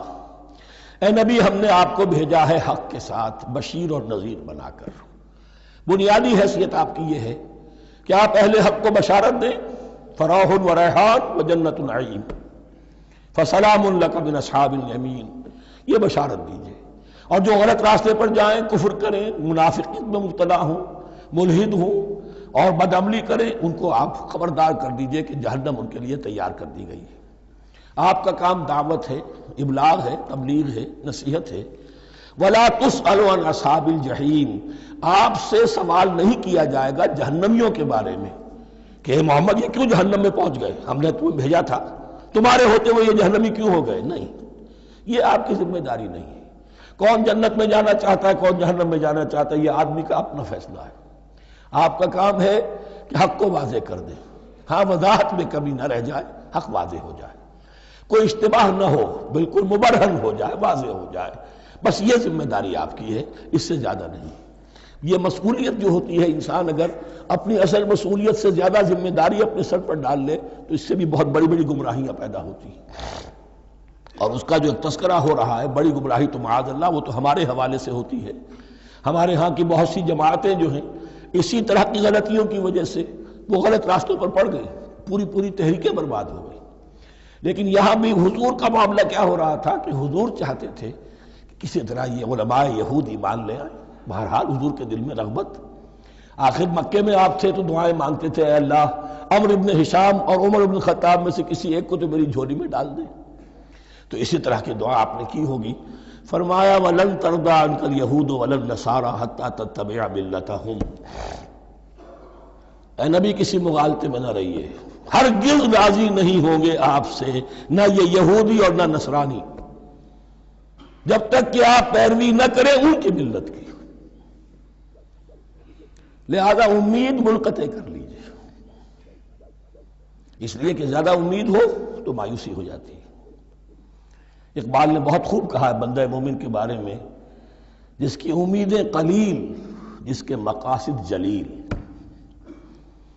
اے نبی ہم نے آپ کو بھیجا ہے حق کے ساتھ بشیر اور نذیر بنا کر۔ بنیادی حیثیت آپ کی یہ ہے کہ آپ اہل حق کو بشارت دیں، فراح و ریحان و جنت نعیم، فسلام لک من اصحاب الیمین، یہ بشارت دیجئے۔ اور جو غلط راستے پر جائیں، کفر کریں، منافقت میں مبتلا ہوں، ملحد ہوں اور بدعملی کریں، ان کو آپ خبردار کر دیجئے کہ جہنم ان کے لیے تیار کر دی گئی ہے۔ آپ کا کام دعوت ہے، ابلاغ ہے، تبلیغ ہے، نصیحت ہے۔ وَلَا تُسْأَلُ عَنْ أَصْحَابِ الْجَحِيمِ، آپ سے سوال نہیں کیا جائے گا جہنمیوں کے بارے میں کہ اے محمد یہ کیوں جہنم میں پہنچ گئے، ہم نے تمہیں بھیجا تھا، تمہارے ہوتے ہوئے یہ جہنمی کیوں ہو گئے؟ نہیں، یہ آپ کی ذمہ داری نہیں ہے۔ کون جنت میں جانا چاہتا ہے، کون جہنم میں جانا چاہتا ہے، یہ آدمی کا اپنا فیصلہ ہے۔ آپ کا کام ہے کہ حق کو واضح کر دیں، ہاں وضاحت میں کمی نہ رہ جائے، حق واضح ہو جائے، کوئی اشتباہ نہ ہو، بالکل مبرہن ہو جائے، واضح ہو جائے، بس یہ ذمہ داری آپ کی ہے، اس سے زیادہ نہیں۔ یہ مسئولیت جو ہوتی ہے، انسان اگر اپنی اصل مسئولیت سے زیادہ ذمہ داری اپنے سر پر ڈال لے تو اس سے بھی بہت بڑی بڑی گمراہیاں پیدا ہوتی ہیں، اور اس کا جو تذکرہ ہو رہا ہے بڑی گمراہی تو معاذ اللہ وہ تو ہمارے حوالے سے ہوتی ہے۔ ہمارے ہاں کی بہت سی جماعتیں جو ہیں اسی طرح کی غلطیوں کی وجہ سے وہ غلط راستوں پر پڑ گئی، پوری تحریکیں برباد ہو گئی۔ لیکن یہاں بھی حضور کا معاملہ کیا ہو رہا تھا کہ حضور چاہتے تھے کہ کسی طرح یہ علماء یہود ایمان لے آئیں۔ بہرحال حضور کے دل میں رغبت، آخر مکے میں آپ تھے تو دعائیں مانگتے تھے، اے اللہ عمرو ابن ہشام اور عمر ابن خطاب میں سے کسی ایک کو تو میری جھولی میں ڈال دیں۔ تو اسی طرح کی دعا آپ نے کی ہوگی۔ فرمایا وَلَن تَرْضَىٰ عَنْكَ الْيَهُودُ وَلَا النَّصَارَىٰ حَتَّىٰ تَتَّبِعَ مِلَّتَهُمْ۔ اے نبی کسی مغالطے میں نہ رہیے، ہرگز راضی نہیں ہوں گے آپ سے نہ یہ یہودی اور نہ نصرانی، جب تک کہ آپ پیروی نہ کریں ان کی ملت کی۔ لہذا امید منقطع کر لیجیے، اس لیے کہ زیادہ امید ہو تو مایوسی ہو جاتی ہے۔ اقبال نے بہت خوب کہا ہے بندہ مومن کے بارے میں، جس کی امیدیں قلیل جس کے مقاصد جلیل۔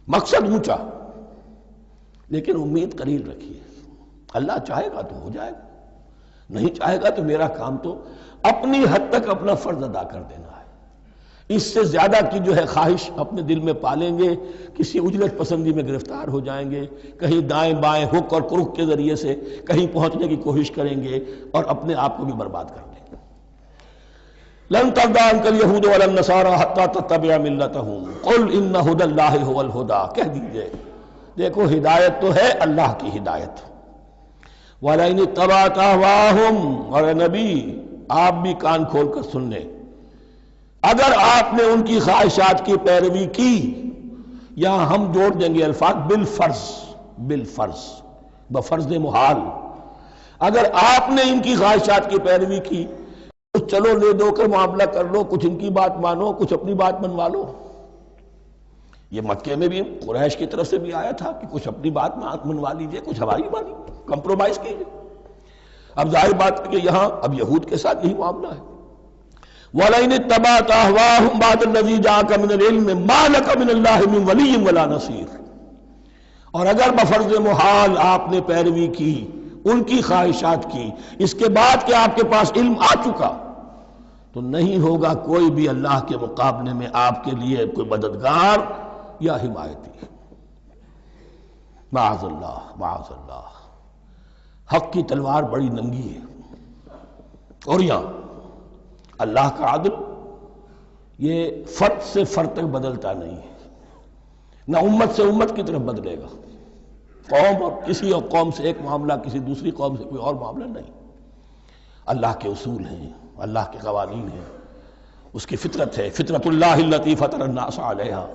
مقصد اونچا لیکن امید قلیل رکھیے، اللہ چاہے گا تو ہو جائے گا، نہیں چاہے گا تو میرا کام تو اپنی حد تک اپنا فرض ادا کر دینا ہے۔ اس سے زیادہ کی جو ہے خواہش اپنے دل میں پالیں گے، کسی اجلت پسندی میں گرفتار ہو جائیں گے، کہیں دائیں بائیں ہک اور کرک کے ذریعے سے کہیں پہنچنے کی کوشش کریں گے اور اپنے آپ کو بھی برباد کر لیں گے۔ لن ترضى عنك اليهود ولا النصارى حتى تتبع ملتهم قل ان هدى الله هو الهدى، کہہ دیجئے دیکھو ہدایت تو ہے اللہ کی ہدایت۔ وَلَئِنِ اتَّبَعْتَ أَهْوَاءَهُمْ، اور نبی آپ بھی کان کھول کر سن لیں، اگر آپ نے ان کی خواہشات کی پیروی کی، یہاں ہم جوڑ دیں گے الفاظ بالفرض بفرض محال، اگر آپ نے ان کی خواہشات کی پیروی کی تو چلو لے دو کر معاملہ کر لو، کچھ ان کی بات مانو کچھ اپنی بات منوا لو۔ یہ مکے میں بھی قریش کی طرف سے بھی آیا تھا کہ کچھ اپنی بات منوا لیجئے کچھ ہماری مانی، کمپرومائز کیجئے۔ اب ظاہر بات ہے کہ یہاں اب یہود کے ساتھ یہی معاملہ ہے۔ وَلَئِنِ اتَّبَعْتَ أَهْوَاءَهُمْ بَعْدَ الَّذِي جَاءَكَ مِنَ الْعِلْمِ مَا لَكَ مِنَ اللَّهِ مِنْ وَلِيٍّ وَلَا نَصِيرٍ، اور اگر بفرض محال آپ نے پیروی کی ان کی خواہشات کی، اس کے بعد کہ آپ کے پاس علم آ چکا تو نہیں ہوگا کوئی بھی اللہ کے مقابلے میں آپ کے لیے کوئی مددگار یا حمایتی۔ معاذ اللہ معاذ اللہ، حق کی تلوار بڑی ننگی ہے، اور یہاں اللہ کا عدل یہ فرد سے فرد تک بدلتا نہیں ہے، نہ امت سے امت کی طرف بدلے گا، قوم اور کسی اور قوم سے ایک معاملہ کسی دوسری قوم سے کوئی اور معاملہ نہیں۔ اللہ کے اصول ہیں، اللہ کے قوانین ہیں، اس کی فطرت ہے، فطرت اللہ التی فطر الناس علیہا،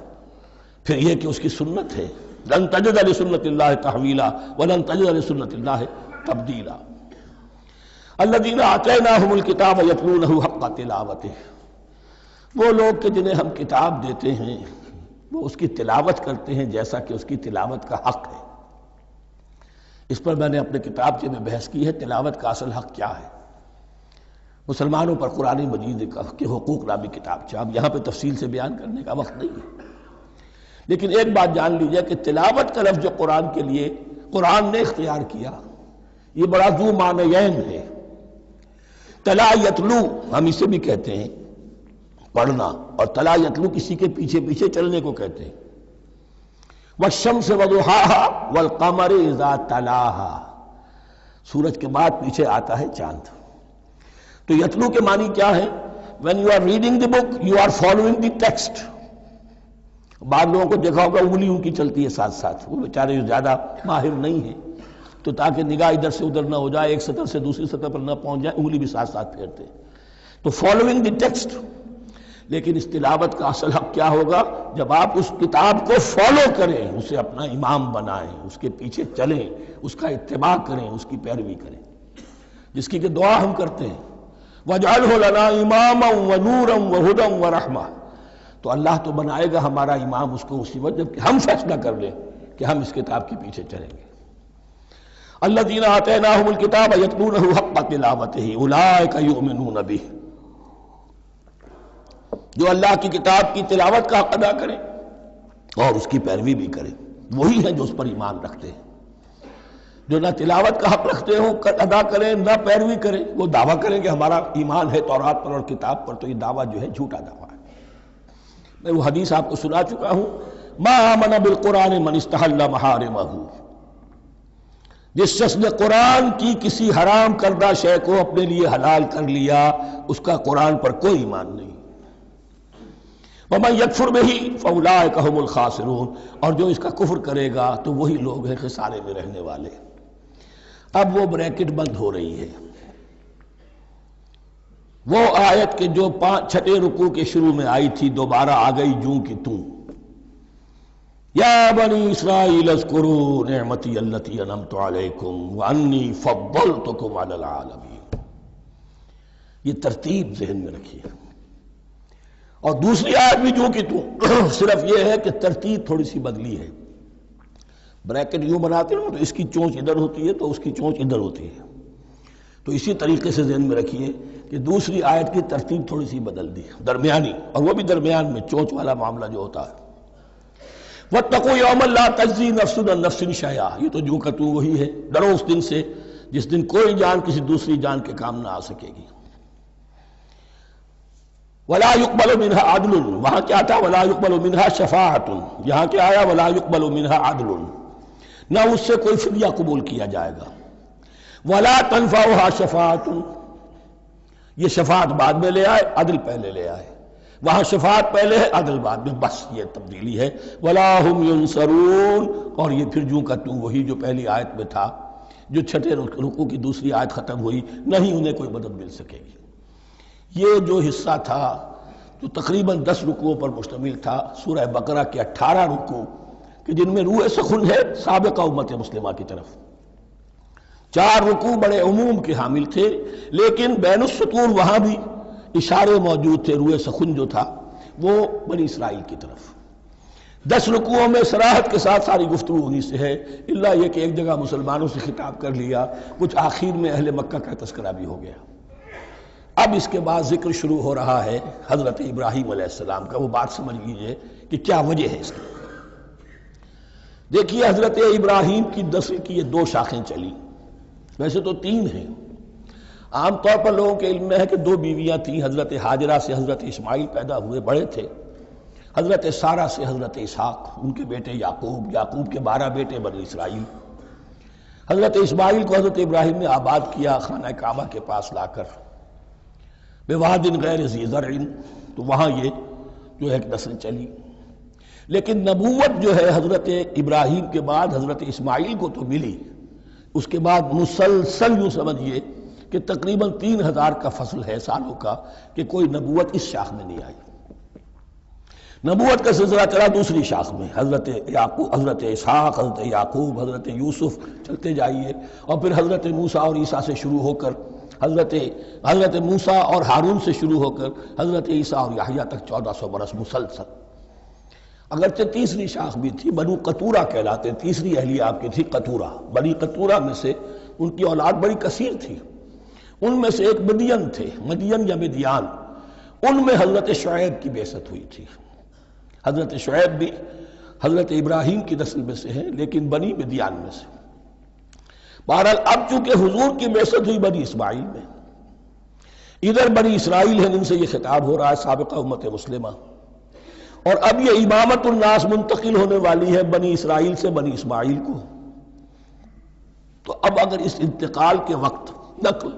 پھر یہ کہ اس کی سنت ہے، لن تجد لسنت اللہ تحویلا ولن تجد لسنت اللہ تبدیلا۔ الذین آتیناہم الکتاب یتلونہ حق تلاوتہ، وہ لوگ کہ جنہیں ہم کتاب دیتے ہیں وہ اس کی تلاوت کرتے ہیں جیسا کہ اس کی تلاوت کا حق ہے۔ اس پر میں نے اپنے کتابچے میں بحث کی ہے، تلاوت کا اصل حق کیا ہے۔ مسلمانوں پر قرآن مجید کے حقوق نامی کتابچہ، اب یہاں پہ تفصیل سے بیان کرنے کا وقت نہیں ہے، لیکن ایک بات جان لیجئے کہ تلاوت کا لفظ جو قرآن کے لیے قرآن نے اختیار کیا یہ بڑا ذو معنیین ہے۔ تلا یتلو ہم اسے بھی کہتے ہیں پڑھنا، اور تلا یتلو کسی کے پیچھے پیچھے چلنے کو کہتے ہیں۔ والشمس وضحاها والقمر اذا تلاها، سورج کے بعد پیچھے آتا ہے چاند۔ تو یتلو کے معنی کیا ہے؟ when you are reading the book you are following the text۔ بعض لوگوں کو دیکھا ہوگا انگلی ان کی چلتی ہے ساتھ ساتھ، وہ بیچارے زیادہ ماہر نہیں ہیں تو تاکہ نگاہ ادھر سے ادھر نہ ہو جائے، ایک سطر سے دوسری سطر پر نہ پہنچ جائے، انگلی بھی ساتھ ساتھ پھیرتے ہیں، تو فالوئنگ دی ٹیکسٹ۔ لیکن اس تلاوت کا اصل حق کیا ہوگا؟ جب آپ اس کتاب کو فالو کریں، اسے اپنا امام بنائیں، اس کے پیچھے چلیں، اس کا اتباع کریں، اس کی پیروی کریں، جس کی کہ دعا ہم کرتے ہیں وَاجْعَلْهُ لَنَا إِمَامًا وَنُورًا وَهُدًى وَرَحْمَةً، تو اللہ تو بنائے گا ہمارا امام اس کو اسی وقت جب کہ ہم فیصلہ کر لیں کہ ہم اس کتاب کے پیچھے چلیں گے۔ الذین آتیناہم الکتاب یتلونہ حق تلاوتہ اولئک یؤمنون بہ، جو اللہ کی کتاب کی تلاوت کا حق ادا کرے اور اس کی پیروی بھی کرے، وہی ہیں جو اس پر ایمان رکھتے ہیں۔ جو نہ تلاوت کا حق رکھتے ہوں ادا کریں، نہ پیروی کریں، وہ دعویٰ کریں کہ ہمارا ایمان ہے تورات پر اور کتاب پر، تو یہ دعویٰ جو ہے جھوٹا دعویٰ ہے۔ میں وہ حدیث آپ کو سنا چکا ہوں، ما آمن بالقرآن من استحل محارمہ، جس شخص نے قرآن کی کسی حرام کردہ شے کو اپنے لیے حلال کر لیا، اس کا قرآن پر کوئی ایمان نہیں۔ وَمَن يَكْفُرْ بِهِ فَأُولَٰئِكَ هُمُ الْخَاسِرُونَ، اور جو اس کا کفر کرے گا تو وہی لوگ ہیں خسارے میں رہنے والے۔ اب وہ بریکٹ بند ہو رہی ہے، وہ آیت کے جو چھٹے رکوع کے شروع میں آئی تھی دوبارہ آ گئی جوں کی توں، یا بنی اسرائیل اذکروا نعمتی التی انعمت علیکم وانی فضلتکم علی العالمین۔ یہ ترتیب ذہن میں رکھیے۔ اور دوسری آیت بھی جو کہ تو صرف یہ ہے کہ ترتیب تھوڑی سی بدلی ہے۔ بریکٹ یوں بناتے ہیں تو اس کی چونچ ادھر ہوتی ہے تو اس کی چونچ ادھر ہوتی ہے، تو اسی طریقے سے ذہن میں رکھیے کہ دوسری آیت کی ترتیب تھوڑی سی بدل دی ہے، درمیانی، اور وہ بھی درمیان میں چونچ والا معاملہ جو ہوتا ہے۔ وَاتَّقُوا يَوْمًا لَا تَجْزِي نَفْسٌ عَن نَفْسٍ شَيْئًا، یہ تو جو کہ تو وہی ہے، ڈرو اس دن سے جس دن کوئی جان کسی دوسری جان کے کام نہ آ سکے گی۔ وَلَا يُقْبَلُ مِنْهَا عَدْلٌ، وہاں کیا تھا وَلَا يُقْبَلُ مِنْهَا شَفَاعَةٌ، یہاں کیا آیا وَلَا يُقْبَلُ مِنْهَا عَدْلٌ، نہ اس سے کوئی فدیہ قبول کیا جائے گا۔ وَلَا تَنْفَعُهَا شَفَاعَةٌ، یہ شفاعت بعد میں لے آئے، عدل پہلے لے آئے، وہاں شفاعت پہلے ہے عدل بعد میں، بس یہ تبدیلی ہے۔ وَلَا هُمْ يُنصَرُونَ، اور یہ پھر جو کا تو وہی جو پہلی آیت میں تھا، جو چھٹے رکوع کی دوسری آیت ختم ہوئی، نہیں انہیں کوئی مدد مل سکے گی۔ یہ جو حصہ تھا جو تقریباً 10 رکوعوں پر مشتمل تھا، سورہ بقرہ کے 18 رکوع کہ جن میں روح سخن ہے سابقہ امت مسلمہ کی طرف۔ 4 رکوع بڑے عموم کے حامل تھے، لیکن بین السطور وہاں بھی اشارے موجود تھے، روح سخن جو تھا وہ بنی اسرائیل کی طرف۔ 10 رکوعوں میں صراحت کے ساتھ ساری گفتگو انہی سے ہے، الا یہ کہ ایک جگہ مسلمانوں سے خطاب کر لیا، کچھ آخر میں اہل مکہ کا تذکرہ بھی ہو گیا۔ اب اس کے بعد ذکر شروع ہو رہا ہے حضرت ابراہیم علیہ السلام کا۔ وہ بات سمجھ لیجئے کہ کیا وجہ ہے اس کی۔ دیکھیے حضرت ابراہیم کی نسل کی یہ 2 شاخیں چلی، ویسے تو 3 ہیں۔ عام طور پر لوگوں کے علم میں ہے کہ 2 بیویاں تھیں، حضرت ہاجرہ سے حضرت اسماعیل پیدا ہوئے، بڑے تھے، حضرت سارہ سے حضرت اسحاق، ان کے بیٹے یعقوب، یعقوب کے 12 بیٹے بنی اسرائیل۔ حضرت اسماعیل کو حضرت ابراہیم نے آباد کیا خانہ کعبہ کے پاس لا کر، بوادٍ غیر ذی زرع، تو وہاں یہ جو ایک نسل چلی۔ لیکن نبوت جو ہے حضرت ابراہیم کے بعد حضرت اسماعیل کو تو ملی، اس کے بعد مسلسل یوں سمجھیے کہ تقریباً 3000 کا فصل ہے سالوں کا کہ کوئی نبوت اس شاخ میں نہیں آئی۔ نبوت کا سلسلہ چلا دوسری شاخ میں، حضرت یعقوب، حضرت اسحاق، حضرت یعقوب، حضرت یوسف، چلتے جائیے، اور پھر حضرت موسیٰ اور عیسیٰ سے شروع ہو کر حضرت موسیٰ اور ہارون سے شروع ہو کر حضرت عیسیٰ اور یحییٰ تک 1400 برس مسلسل۔ اگرچہ تیسری شاخ بھی تھی، بنو قطورہ کہلاتے، تیسری اہلیہ آپ کی تھی قطورہ۔ بنی قطورہ میں سے ان کی اولاد بڑی کثیر تھی، ان میں سے ایک مدین تھے، مدین یا مدیان، ان میں حضرت شعیب کی بعثت ہوئی تھی۔ حضرت شعیب بھی حضرت ابراہیم کی نسل میں سے ہیں، لیکن بنی مدیان میں سے۔ بہرحال اب چونکہ حضور کی بعثت ہوئی بنی اسماعیل میں، ادھر بنی اسرائیل ہیں، ان سے یہ خطاب ہو رہا ہے سابقہ امت مسلمہ، اور اب یہ امامت الناس منتقل ہونے والی ہے بنی اسرائیل سے بنی اسماعیل کو۔ تو اب اگر اس انتقال کے وقت نقل،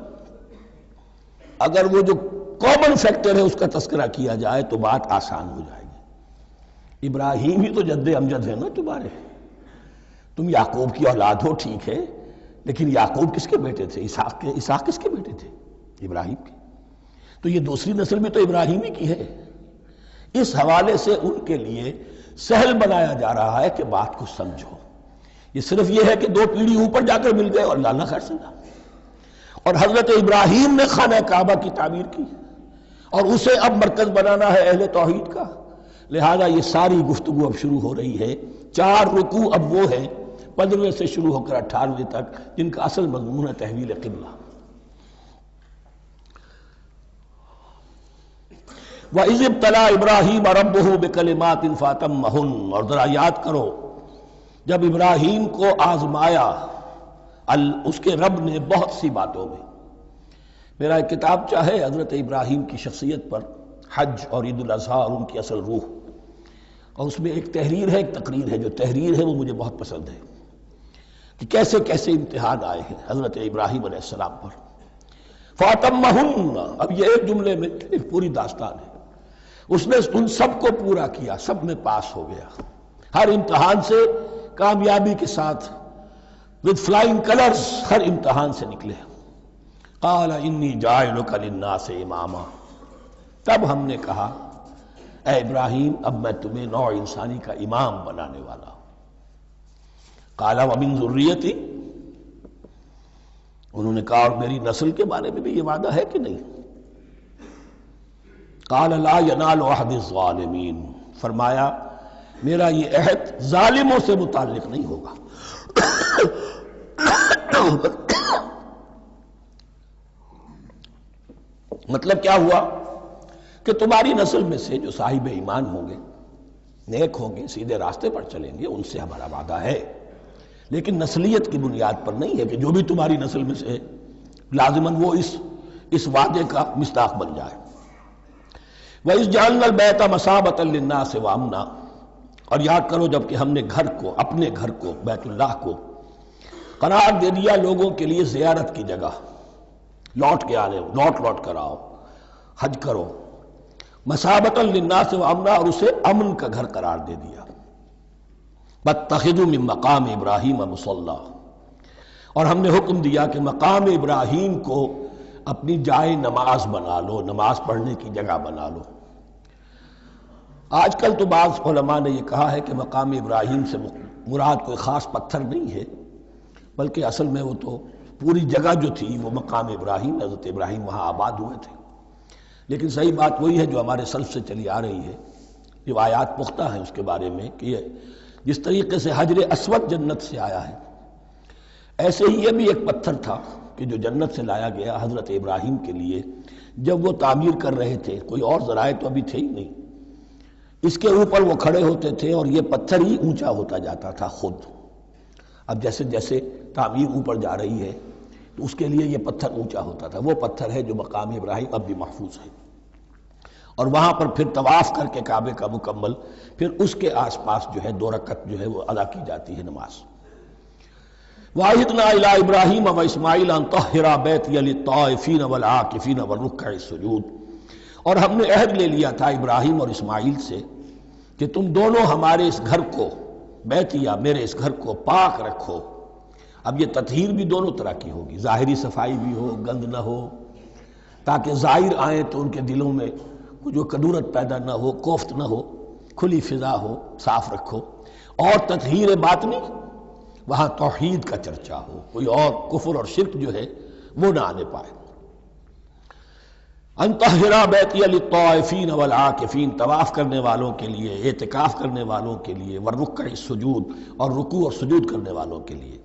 اگر وہ جو کامن فیکٹر ہے اس کا تذکرہ کیا جائے تو بات آسان ہو جائے گی۔ ابراہیم ہی تو جد امجد ہے نا تمہارے، تم یعقوب کی اولاد ہو ٹھیک ہے، لیکن یعقوب کس کے بیٹے تھے؟ اسحاق کس کے بیٹے تھے؟ ابراہیم کے۔ تو یہ دوسری نسل بھی تو ابراہیم ہی کی ہے۔ اس حوالے سے ان کے لیے سہل بنایا جا رہا ہے کہ بات کو سمجھو۔ یہ صرف یہ ہے کہ 2 پیڑھی اوپر جا کر مل گئے اور لانا خیر سنگا، اور حضرت ابراہیم نے خانہ کعبہ کی تعمیر کی، اور اسے اب مرکز بنانا ہے اہل توحید کا، لہذا یہ ساری گفتگو اب شروع ہو رہی ہے۔ 4 رکوع اب وہ ہیں 15 سے شروع ہو کر 18 تک، جن کا اصل مضمون ہے تحویل قبلہ۔ وَإِذِ ابْتَلَىٰ إِبْرَاهِيمَ رَبُّهُ بِكَلِمَاتٍ فَأَتَمَّهُنَّ، اور ذرا یاد کرو جب ابراہیم کو آزمایا اس کے رب نے بہت سی باتوں میں. میرا ایک کتاب چاہے حضرت ابراہیم کی شخصیت پر، حج اور عید الاضحیٰ اور ان کی اصل روح، اور اس میں ایک تحریر ہے، ایک تقریر ہے. جو تحریر ہے وہ مجھے بہت پسند ہے کہ کیسے کیسے امتحان آئے ہیں حضرت ابراہیم علیہ السلام پر. فَأَتَمَّهُنَّ، اب یہ ایک جملے میں ایک پوری داستان ہے. اس نے ان سب کو پورا کیا، سب میں پاس ہو گیا، ہر امتحان سے کامیابی کے ساتھ with flying colors ہر امتحان سے نکلے. قال انی جاعلک للناس اماما، تب ہم نے کہا اے ابراہیم اب میں تمہیں نوع انسانی کا امام بنانے والا ہوں. قال ومن ذریتی، انہوں نے کہا اور میری نسل کے بارے میں بھی یہ وعدہ ہے کہ نہیں؟ قال لا ینال عہد الظالمین، فرمایا میرا یہ عہد ظالموں سے متعلق نہیں ہوگا. مطلب کیا ہوا کہ تمہاری نسل میں سے جو صاحب ایمان ہوں گے، نیک ہوں گے، سیدھے راستے پر چلیں گے، ان سے ہمارا وعدہ ہے، لیکن نسلیت کی بنیاد پر نہیں ہے کہ جو بھی تمہاری نسل میں سے لازماً وہ اس وعدے کا مصداق بن جائے. وَإِذْ جَعَلْنَا الْبَيْتَ مَثَابَةً لِلنَّاسِ وَأَمْنًا، اور یاد کرو جب کہ ہم نے گھر کو، اپنے گھر کو، بیت اللہ کو قرار دے دیا لوگوں کے لیے زیارت کی جگہ، لوٹ کے آنے، لوٹ کر آؤ، حج کرو. مَثَابَةً لِلنَّاسِ وَأَمْنًا، اور اسے امن کا گھر قرار دے دیا. وَاتَّخِذُوا مِن مَقَامِ إِبْرَاهِيمَ مُصَلًّى، اور ہم نے حکم دیا کہ مقام ابراہیم کو اپنی جائے نماز بنا لو، نماز پڑھنے کی جگہ بنا لو. آج کل تو بعض علماء نے یہ کہا ہے کہ مقام ابراہیم سے مراد کوئی خاص پتھر نہیں ہے، بلکہ اصل میں وہ تو پوری جگہ جو تھی وہ مقام ابراہیم، حضرت ابراہیم وہاں آباد ہوئے تھے. لیکن صحیح بات وہی ہے جو ہمارے سلف سے چلی آ رہی ہے، روایات پختہ ہیں اس کے بارے میں کہ جس طریقے سے حجر اسود جنت سے آیا ہے، ایسے ہی یہ بھی ایک پتھر تھا کہ جو جنت سے لایا گیا حضرت ابراہیم کے لیے جب وہ تعمیر کر رہے تھے. کوئی اور ذرائع تو ابھی تھے ہی نہیں، اس کے اوپر وہ کھڑے ہوتے تھے اور یہ پتھر ہی اونچا ہوتا جاتا تھا خود. اب جیسے جیسے تعمیر اوپر جا رہی ہے تو اس کے لیے یہ پتھر اونچا ہوتا تھا. وہ پتھر ہے جو مقام ابراہیم اب بھی محفوظ ہے، اور وہاں پر پھر طواف کر کے کعبے کا مکمل، پھر اس کے آس پاس جو ہے 2 رکعت جو ہے وہ ادا کی جاتی ہے نماز. وَعَهِدْنَا إِلَىٰ إِبْرَاهِيمَ وَإِسْمَاعِيلَ أَن طَهِّرَا بَيْتِيَ لِلطَّائِفِينَ وَالْعَاكِفِينَ وَالرُّكَّعِ السُّجُودِ، اور ہم نے عہد لے لیا تھا ابراہیم اور اسماعیل سے کہ تم دونوں ہمارے اس گھر کو، بیتیا میرے اس گھر کو پاک رکھو. اب یہ تطہیر بھی دونوں طرح کی ہوگی، ظاہری صفائی بھی ہو، گند نہ ہو، تاکہ زائر آئیں تو ان کے دلوں میں جو کدورت پیدا نہ ہو، کوفت نہ ہو، کھلی فضا ہو، صاف رکھو. اور تطہیر باطنی، وہاں توحید کا چرچا ہو، کوئی اور کفر اور شرک جو ہے وہ نہ آنے پائے. ان طہرا بیتی للطائفین والعاکفین، طواف کرنے والوں کے لیے، اعتکاف کرنے والوں کے لیے، والرکع السجود، اور رکوع اور سجود کرنے والوں کے لیے.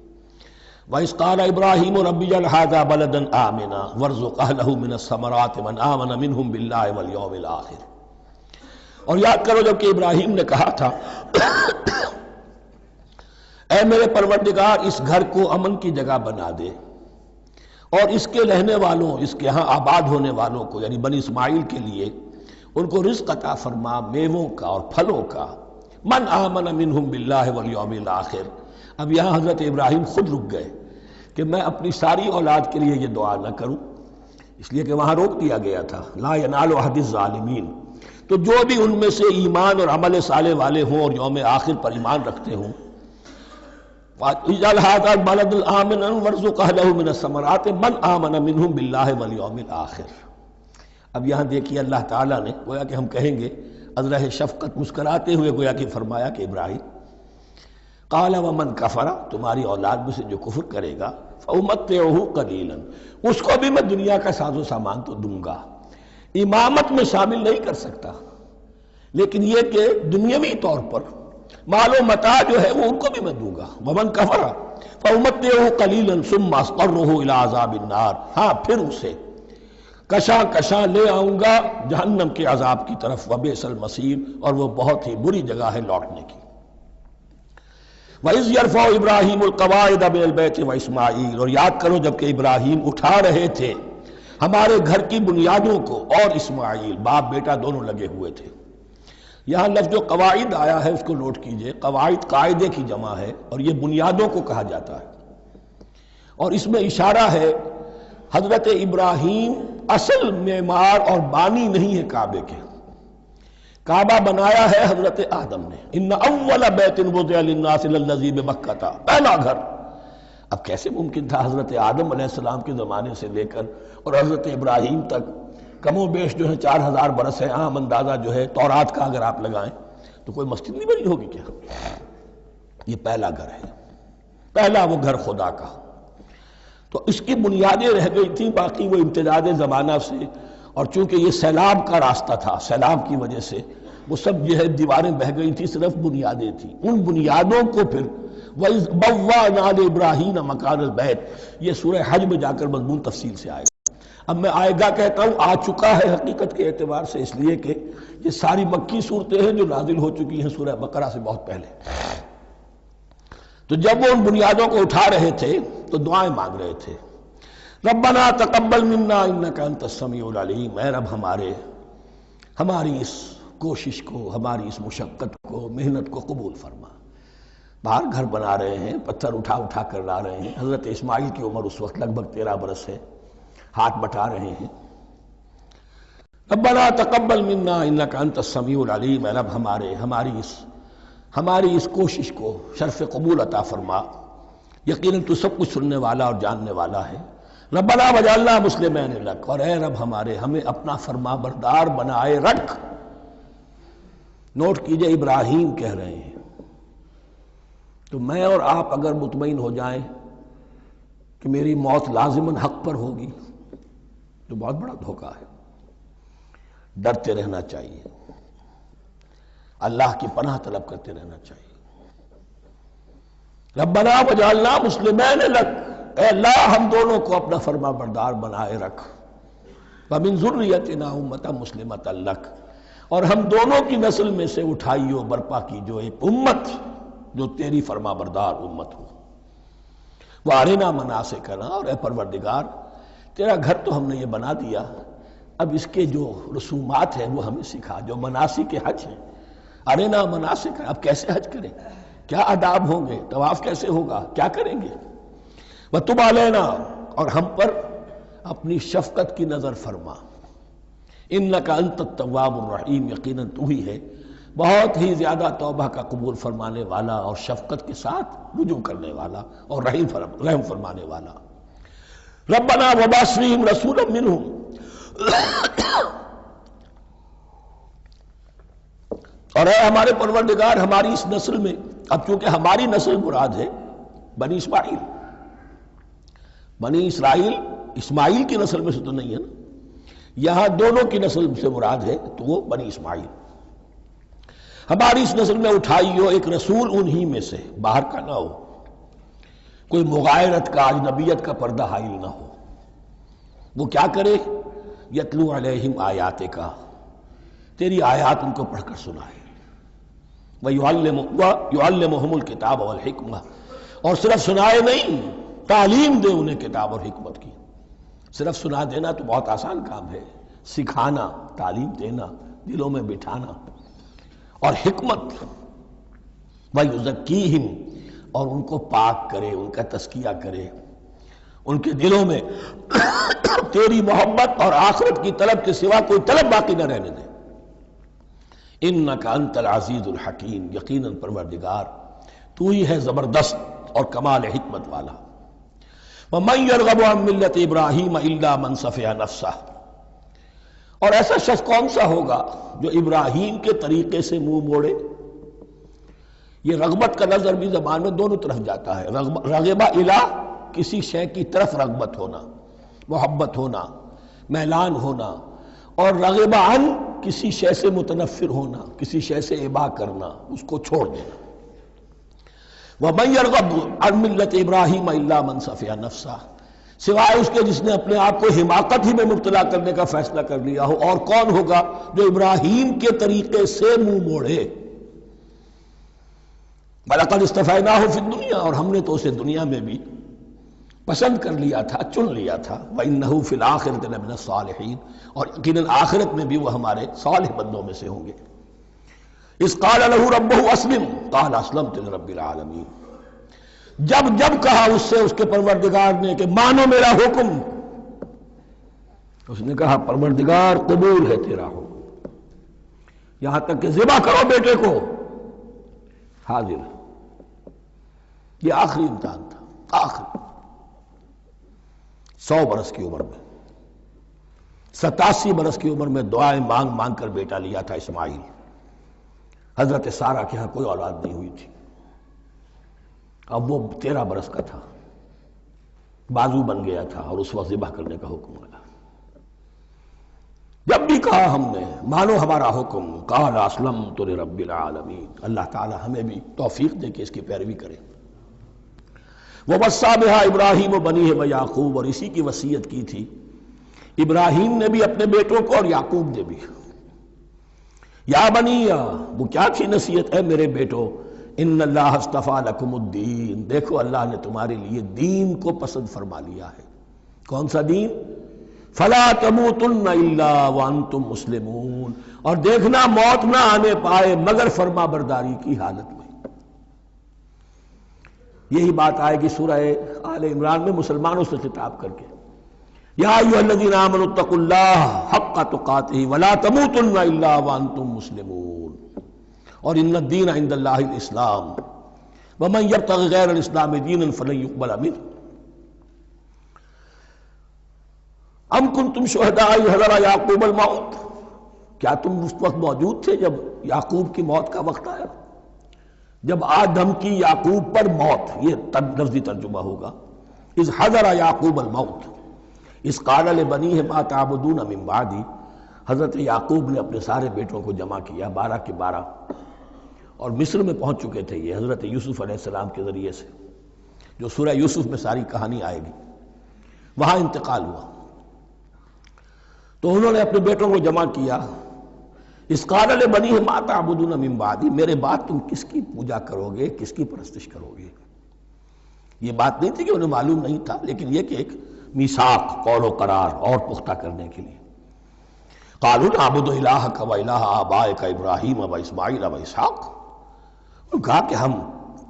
وَإِذْ قَالَ إِبْرَاهِيمُ رَبِّ اجْعَلْ هَٰذَا بَلَدًا آمِنًا وَارْزُقْ أَهْلَهُ مِنَ الثَّمَرَاتِ مَنْ آمَنَ مِنْهُمْ بِاللَّهِ وَالْيَوْمِ الْآخِرِ. اور یاد کرو جب کہ ابراہیم نے کہا تھا اے میرے پروردگار اس گھر کو امن کی جگہ بنا دے، اور اس کے رہنے والوں، اس کے ہاں آباد ہونے والوں کو یعنی بنی اسماعیل کے لیے ان کو رزق عطا فرما، میووں کا اور پھلوں کا. من آمن منہم باللہ والیوم الآخر. اب یہاں حضرت ابراہیم خود رک گئے کہ میں اپنی ساری اولاد کے لیے یہ دعا نہ کروں، اس لیے کہ وہاں روک دیا گیا تھا لا ینال عہد الظالمین. تو جو بھی ان میں سے ایمان اور عمل صالح والے ہوں اور یوم آخر پر ایمان رکھتے ہوں، اجعل هذا البلد آمنا وارزق اهله من الثمرات من آمن منهم بالله واليوم الآخر. اب یہاں دیکھیے اللہ تعالیٰ نے گویا کہ ہم کہیں گے ازرہ شفقت مسکراتے ہوئے گویا کہ فرمایا کہ ابراہیم قال ومن کفر، تمہاری اولاد میں سے جو کفر کرے گا فأمتعه قلیلا، اس کو بھی میں دنیا کا ساز و سامان تو دوں گا. امامت میں شامل نہیں کر سکتا، لیکن یہ کہ دنیاوی طور پر مال و متاع جو ہے وہ ان کو بھی میں دوں گا. ومن کفر فأمتعه قلیلا ثم اضطره الى عذاب النار، ہاں پھر اسے کشاں کشاں لے آؤں گا جہنم کے عذاب کی طرف، وبئس المصیر، اور وہ بہت ہی بری جگہ ہے لوٹنے کی۔ وَإِذْ يَرْفَعُ إِبْرَاهِيمُ الْقَوَاعِدَ مِنَ الْبَيْتِ وَإِسْمَاعِيلُ، اور یاد کرو جب کہ ابراہیم اٹھا رہے تھے ہمارے گھر کی بنیادوں کو، اور اسماعیل، باپ بیٹا دونوں لگے ہوئے تھے۔ یہاں لفظ جو قواعد آیا ہے اس کو نوٹ کیجئے، قواعد قاعدے کی جمع ہے اور یہ بنیادوں کو کہا جاتا ہے، اور اس میں اشارہ ہے حضرت ابراہیم اصل معمار اور بانی نہیں ہے کعبے کے، کعبہ بنایا ہے حضرت آدم نے۔ ان اول بیت وضع للناس للذی ببکہ، پہلا گھر۔ اب کیسے ممکن تھا حضرت آدم علیہ السلام کے زمانے سے لے کر اور حضرت ابراہیم تک کم و بیش جو ہے 4000 برس ہے، عام اندازہ جو ہے تورات کا اگر آپ لگائیں تو کوئی مسجد نہیں بنی ہوگی کیا؟ یہ پہلا گھر ہے، پہلا وہ گھر خدا کا۔ تو اس کی بنیادیں رہ گئی تھیں، باقی وہ امتداد زمانہ سے، اور چونکہ یہ سیلاب کا راستہ تھا، سیلاب کی وجہ سے وہ سب جو ہے دیواریں بہہ گئی تھی، صرف بنیادیں تھیں۔ ان بنیادوں کو پھر وَإِذْ بَوَّأْنَا لِإِبْرَاهِيمَ مَكَانَ الْبَيْتِ، یہ سورہ حج میں جا کر مضمون تفصیل سے آئے گا۔ اب میں آئے گا کہتا ہوں، آ چکا ہے حقیقت کے اعتبار سے، اس لیے کہ یہ ساری مکی صورتیں ہیں جو نازل ہو چکی ہیں سورہ بقرہ سے بہت پہلے۔ تو جب وہ ان بنیادوں کو اٹھا رہے تھے تو دعائیں مانگ رہے تھے، ربنا تقبل منا انک انت السمیع العلیم، اے رب ہماری اس کوشش کو، ہماری اس مشقت کو، محنت کو قبول فرما۔ باہر گھر بنا رہے ہیں، پتھر اٹھا اٹھا کر لا رہے ہیں، حضرت اسماعیل کی عمر اس وقت لگ بھگ 13 برس ہے، ہاتھ بٹا رہے ہیں۔ ربنا تقبل منا انک انت السمیع العلیم، اے رب ہماری اس کوشش کو شرف قبول عطا فرما، یقیناً تو سب کچھ سننے والا اور جاننے والا ہے۔ ربنا وجعلنا مسلمین لک، اور اے رب ہمیں اپنا فرما بردار بنائے رکھ۔ نوٹ کیجئے ابراہیم کہہ رہے ہیں، تو میں اور آپ اگر مطمئن ہو جائیں کہ میری موت لازماً حق پر ہوگی تو بہت بڑا دھوکہ ہے۔ ڈرتے رہنا چاہیے، اللہ کی پناہ طلب کرتے رہنا چاہیے۔ ربنا وجعلنا مسلمین لک، اے اللہ ہم دونوں کو اپنا فرما بردار بنائے رکھ، ومن ذریتنا امۃ مسلمۃ لک، اور ہم دونوں کی نسل میں سے اٹھائیو برپا کی جو ایک امت جو تیری فرما بردار امت ہو۔ وارنا مناسکنا، اور اے پروردگار تیرا گھر تو ہم نے یہ بنا دیا، اب اس کے جو رسومات ہیں وہ ہمیں سکھا، جو مناسک حج ہیں، ارنا مناسک، اب کیسے حج کریں، کیا آداب ہوں گے، طواف کیسے ہوگا، کیا کریں گے۔ وتب علینا، اور ہم پر اپنی شفقت کی نظر فرما، انک انت التواب الرحیم، یقیناً تو ہی ہے بہت ہی زیادہ توبہ کا قبول فرمانے والا اور شفقت کے ساتھ رجوع کرنے والا اور رحم فرمانے والا۔ ربنا وبعث فیہم رسولا منہم، اور اے ہمارے پروردگار ہماری اس نسل میں، اب چونکہ ہماری نسل مراد ہے بنی اسماعیل، بنی اسرائیل اسماعیل کی نسل میں سے تو نہیں ہے نا، یہاں دونوں کی نسل سے مراد ہے تو وہ بنی اسماعیل۔ ہماری اس نسل میں اٹھائیو ایک رسول انہی میں سے، باہر کا نہ ہو، کوئی مغایرت کا، اجنبیت کا پردہ حائل نہ ہو۔ وہ کیا کرے، یتلو علیہم آیاتک، تیری آیات ان کو پڑھ کر سنائے، وَيُعَلِّمُهُمُ الْكِتَابَ وَالْحِکْمَةَ، اور صرف سنائے نہیں، تعلیم دے انہیں کتاب اور حکمت کی۔ صرف سنا دینا تو بہت آسان کام ہے، سکھانا، تعلیم دینا، دلوں میں بٹھانا، اور حکمت، وَيُزَكِّيهِمْ، اور ان کو پاک کرے، ان کا تزکیہ کرے، ان کے دلوں میں تیری محبت اور آخرت کی طلب کے سوا کوئی طلب باقی نہ رہنے دے۔ انک انت العزیز الحکیم، یقیناً پروردگار تو ہی ہے زبردست اور کمال حکمت والا۔ وَمَن يَرْغَبُ عَن مِّلَّةِ إِبْرَاهِيمَ إِلَّا مَن سَفِهَ نَفْسَهُ، اور ایسا شخص کون سا ہوگا جو ابراہیم کے طریقے سے منہ موڑے۔ یہ رغبت کا لفظ عربی زبان میں دونوں طرف جاتا ہے، رغبہ الہ، کسی شے کی طرف رغبت ہونا، محبت ہونا، میلان ہونا، اور رغبہ عن، کسی شے سے متنفر ہونا، کسی شے سے ابا کرنا، اس کو چھوڑ دینا۔ وَمَن يَرْغَبُ عَن مِّلَّةِ إِبْرَاهِيمَ إِلَّا مَن سَفِهَ نَفْسَهُ، سوائے اس کے جس نے اپنے آپ کو حماقت ہی میں مبتلا کرنے کا فیصلہ کر لیا ہو. اور کون ہوگا جو ابراہیم کے طریقے سے منہ موڑے؟ وَلَقَدِ اسْتَفَيْنَاهُ فِي الدُّنْيَا، اور ہم نے تو اسے دنیا میں بھی پسند کر لیا تھا، چن لیا تھا. وَإِنَّهُ فِي الْآخِرَةِ لَمِنَ الصَّالِحِينَ، اور یقیناً آخرت میں بھی وہ ہمارے صالح بندوں میں سے ہوں گے. اِذْ قَالَ لَهُ رَبُّهُ أَسْلِمْ قَالَ أَسْلَمْتُ لِرَبِّ الْعَالَمِينَ. جب جب کہا اس سے اس کے پروردگار نے کہ مانو میرا حکم، اس نے کہا پروردگار قبول ہے تیرا حکم، یہاں تک کہ ذبح کرو بیٹے کو، حاضر. یہ آخری امتحان تھا، آخری. 100 برس کی عمر میں، 87 برس کی عمر میں دعائیں مانگ مانگ کر بیٹا لیا تھا اسماعیل. حضرت سارہ کے ہاں کوئی اولاد نہیں ہوئی تھی. اب وہ 13 برس کا تھا، بازو بن گیا تھا، اور اس وقت ذبح کرنے کا حکم آیا. جب بھی کہا ہم نے مانو ہمارا حکم، قال اسلمت لرب العالمین. اللہ تعالی ہمیں بھی توفیق دے کہ اس کی پیروی کریں. وَوَصَّىٰ بِهَا إِبْرَاهِيمُ بَنِيهِ وَيَعْقُوبُ، اور اسی کی وصیت کی تھی ابراہیم نے بھی اپنے بیٹوں کو اور یعقوب نے بھی. یا بنی، وہ کیا تھی نصیحت؟ اے میرے بیٹو، ان اللہ اصطفیٰ لکم الدین، دیکھو اللہ نے تمہارے لیے دین کو پسند فرما لیا ہے. کون سا دین؟ فلا تموتن الا وانتم مسلمون، اور دیکھنا موت نہ آنے پائے مگر فرما برداری کی حالت میں. یہی بات آئے گی سورہ آل عمران میں مسلمانوں سے خطاب کر کے، یا ایھا الذین آمنوا اتقوا اللہ حق تقاتہ ولا تموتن الا وانتم مسلمون، اور ان الدین عند اللہ الاسلام ومن یبتغ غیر الاسلام دینا فلن یقبل منہ. ام کنتم شہداء اذ حضر یعقوب الموت، کیا تم اس وقت موجود تھے جب یعقوب کی موت کا وقت آیا؟ جب آدم کی یعقوب پر موت، یہ لفظی ترجمہ ہوگا. اذ حضر یعقوب الموت اذ قال لبنیہ ما تعبدون من بعدی، حضرت یعقوب نے اپنے سارے بیٹوں کو جمع کیا، 12 کے 12، اور مصر میں پہنچ چکے تھے یہ حضرت یوسف علیہ السلام کے ذریعے سے، جو سورہ یوسف میں ساری کہانی آئے گی. وہاں انتقال ہوا تو انہوں نے اپنے بیٹوں کو جمع کیا. اذ قال لبنیہ ما تعبدون من بعدی، میرے بعد تم کس کی پوجا کرو گے، کس کی پرستش کرو گے؟ یہ بات نہیں تھی کہ انہیں معلوم نہیں تھا، لیکن یہ کہ ایک میثاق، قول و قرار اور پختہ کرنے کے لیے. قالوا نعبد الہک و الہ آبائک ابراہیم و اسماعیل و اسحاق، انہوں نے کہا کہ ہم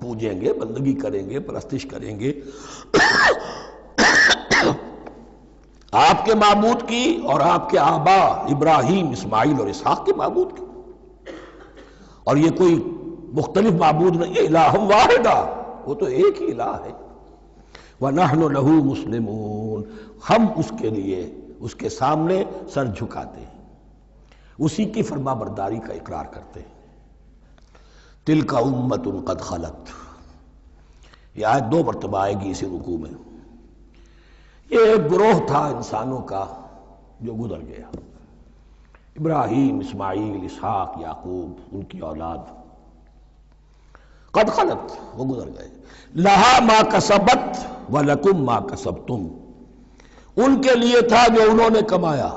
پوجیں گے، بندگی کریں گے، پرستش کریں گے آپ کے معبود کی اور آپ کے آبا ابراہیم، اسماعیل اور اسحاق کے معبود کی. اور یہ کوئی مختلف معبود نہیں ہے، الہ واحدہ، وہ تو ایک ہی الہ ہے. وَنَحْنُ لَهُ مُسْلِمُونَ، ہم اس کے لیے اس کے سامنے سر جھکاتے ہیں، اسی کی فرما برداری کا اقرار کرتے ہیں. تِلْكَ أُمَّةٌ قَدْ خَلَتْ، یہ آیت 2 مرتبہ آئے گی اسی رکوع میں. یہ ایک گروہ تھا انسانوں کا جو گزر گیا، ابراہیم، اسماعیل، اسحاق، یعقوب، ان کی اولاد. قد خلت، وہ گزر گئے. لہا ما کسبت ولکم ما کسبتم، ان کے لیے تھا جو انہوں نے کمایا،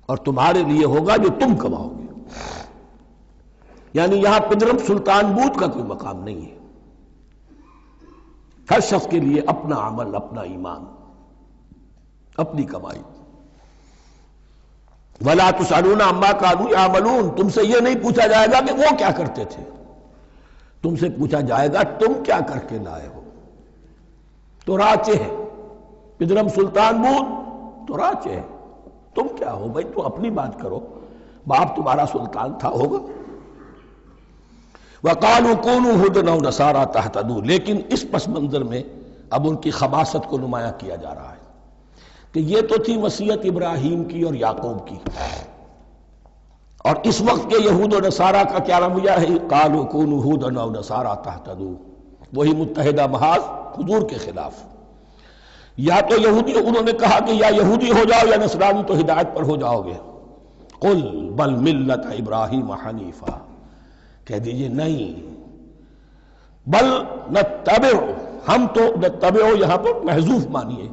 اور تمہارے لیے ہوگا جو تم کماؤ گے. یعنی یہاں پدرم سلطان بود کا کوئی مقام نہیں ہے. ہر شخص کے لیے اپنا عمل، اپنا ایمان، اپنی کمائی. وَلَا تُسْأَلُونَ عَمَّا كَانُوا يَعْمَلُونَ، تم سے یہ نہیں پوچھا جائے گا کہ وہ کیا کرتے تھے، تم سے پوچھا جائے گا تم کیا کر کے لائے ہو. تو راچے ہے پدرم سلطان بود، تو راچے ہے. تم کیا ہو بھائی، تو اپنی بات کرو، باپ تمہارا سلطان تھا، ہوگا. وَقَالُوا كُونُوا هُودًا أَوْ نَصَارَىٰ تَهْتَدُوا، لیکن اس پس منظر میں اب ان کی خباثت کو نمایاں کیا جا رہا ہے کہ یہ تو تھی وصیت ابراہیم کی اور یعقوب کی، اور اس وقت کے یہود و نصارہ کا کیا رویہ ہے؟ قَالُوا كُونُوا هُودًا أَوْ نَصَارَىٰ تَهْتَدُوا، وہی متحدہ محاذ حضور کے خلاف. یا تو یہودی، انہوں نے کہا کہ یا یہودی ہو جاؤ یا نصرانی تو ہدایت پر ہو جاؤ گے. قُلْ بَلْ مِلَّةَ إِبْرَاهِيمَ حَنِيفًا، کہہ دیجئے نہیں، بل نتبع، ہم تو نتبع یہاں پر محذوف مانی ہے،